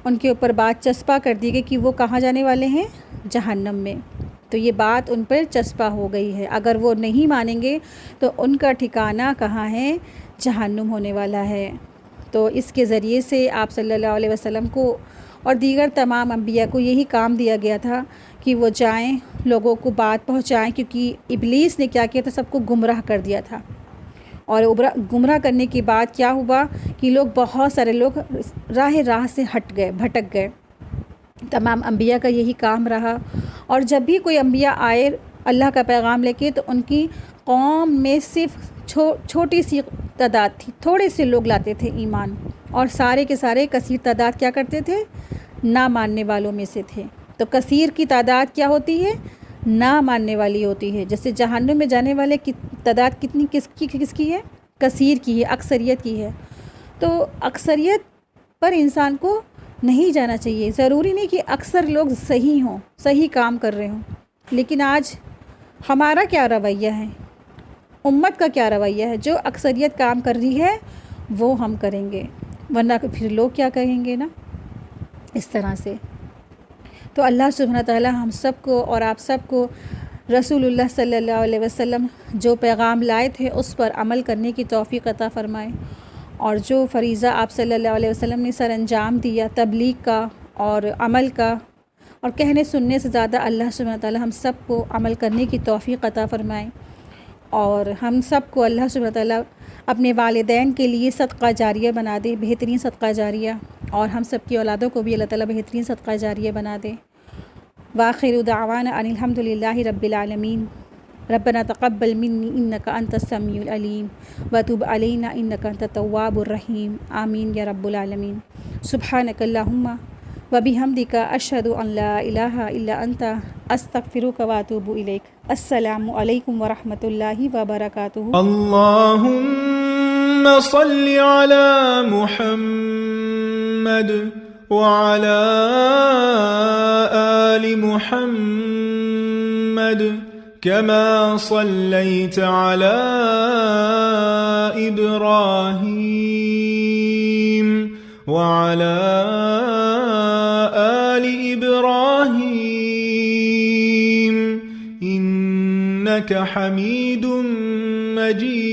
ان کے اوپر بات چسپاں کر دی گئی کہ وہ کہاں جانے والے ہیں؟ جہنم میں۔ تو یہ بات ان پر چسپاں ہو گئی ہے، اگر وہ نہیں مانیں گے تو ان کا ٹھکانہ کہاں ہے؟ جہنم ہونے والا ہے۔ تو اس کے ذریعے سے آپ صلی اللہ علیہ وسلم کو اور دیگر تمام انبیاء کو یہی کام دیا گیا تھا کہ وہ جائیں، لوگوں کو بات پہنچائیں، کیونکہ ابلیس نے کیا کیا تھا؟ سب کو گمراہ کر دیا تھا، اور گمراہ کرنے کے بعد کیا ہوا کہ بہت سارے لوگ راہ سے بھٹک گئے۔ تمام انبیاء کا یہی کام رہا، اور جب بھی کوئی انبیاء آئے اللہ کا پیغام لے کے، تو ان کی قوم میں صرف چھوٹی سی تعداد تھی، تھوڑے سے لوگ لاتے تھے ایمان، اور سارے کے سارے کثیر تعداد کیا کرتے تھے؟ نہ ماننے والوں میں سے تھے۔ تو کثیر کی تعداد کیا ہوتی ہے؟ نہ ماننے والی ہوتی ہے۔ جیسے جہنم میں جانے والے کی تعداد کتنی کس کی ہے؟ کثیر کی ہے، اکثریت کی ہے۔ تو اکثریت پر انسان کو نہیں جانا چاہیے۔ ضروری نہیں کہ اکثر لوگ صحیح ہوں، صحیح کام کر رہے ہوں، لیکن آج ہمارا کیا رویہ ہے؟ امت کا کیا رویہ ہے؟ جو اکثریت کام کر رہی ہے وہ ہم کریں گے، ورنہ پھر لوگ کیا کہیں گے نا، اس طرح سے۔ تو اللہ سبحانہ تعالیٰ ہم سب کو اور آپ سب کو رسول اللہ صلی اللہ علیہ وسلم جو پیغام لائے تھے اس پر عمل کرنے کی توفیق عطا فرمائے، اور جو فریضہ آپ صلی اللہ علیہ وسلم نے سر انجام دیا تبلیغ کا اور عمل کا، اور کہنے سننے سے زیادہ اللہ سبحانہ تعالیٰ ہم سب کو عمل کرنے کی توفیق عطا فرمائے، اور ہم سب کو اللہ سبحانہ تعالیٰ اپنے والدین کے لیے صدقہ جاریہ بنا دے، بہترین صدقہ جاریہ، اور ہم سب کی اولادوں کو بھی اللہ تعالیٰ بہترین صدقہ جاریہ بنا دے۔ وآخر دعوانا ان الحمد للہ رب العالمین۔ ربنا تقبل منی انک انت السمیع العلیم وتب علینا انک انت التواب الرحیم، آمین یا رب العالمین۔ سبحانک اللہم وبحمدک اشہد ان لا الہ الا انت استغفرک واتوب الیک۔ السلام علیکم ورحمۃ اللہ وبرکاتہ۔ اللہم صل علی محمد وعلى آل محمد كما صليت على إبراهيم وعلى آل إبراهيم إنك حميد مجيد۔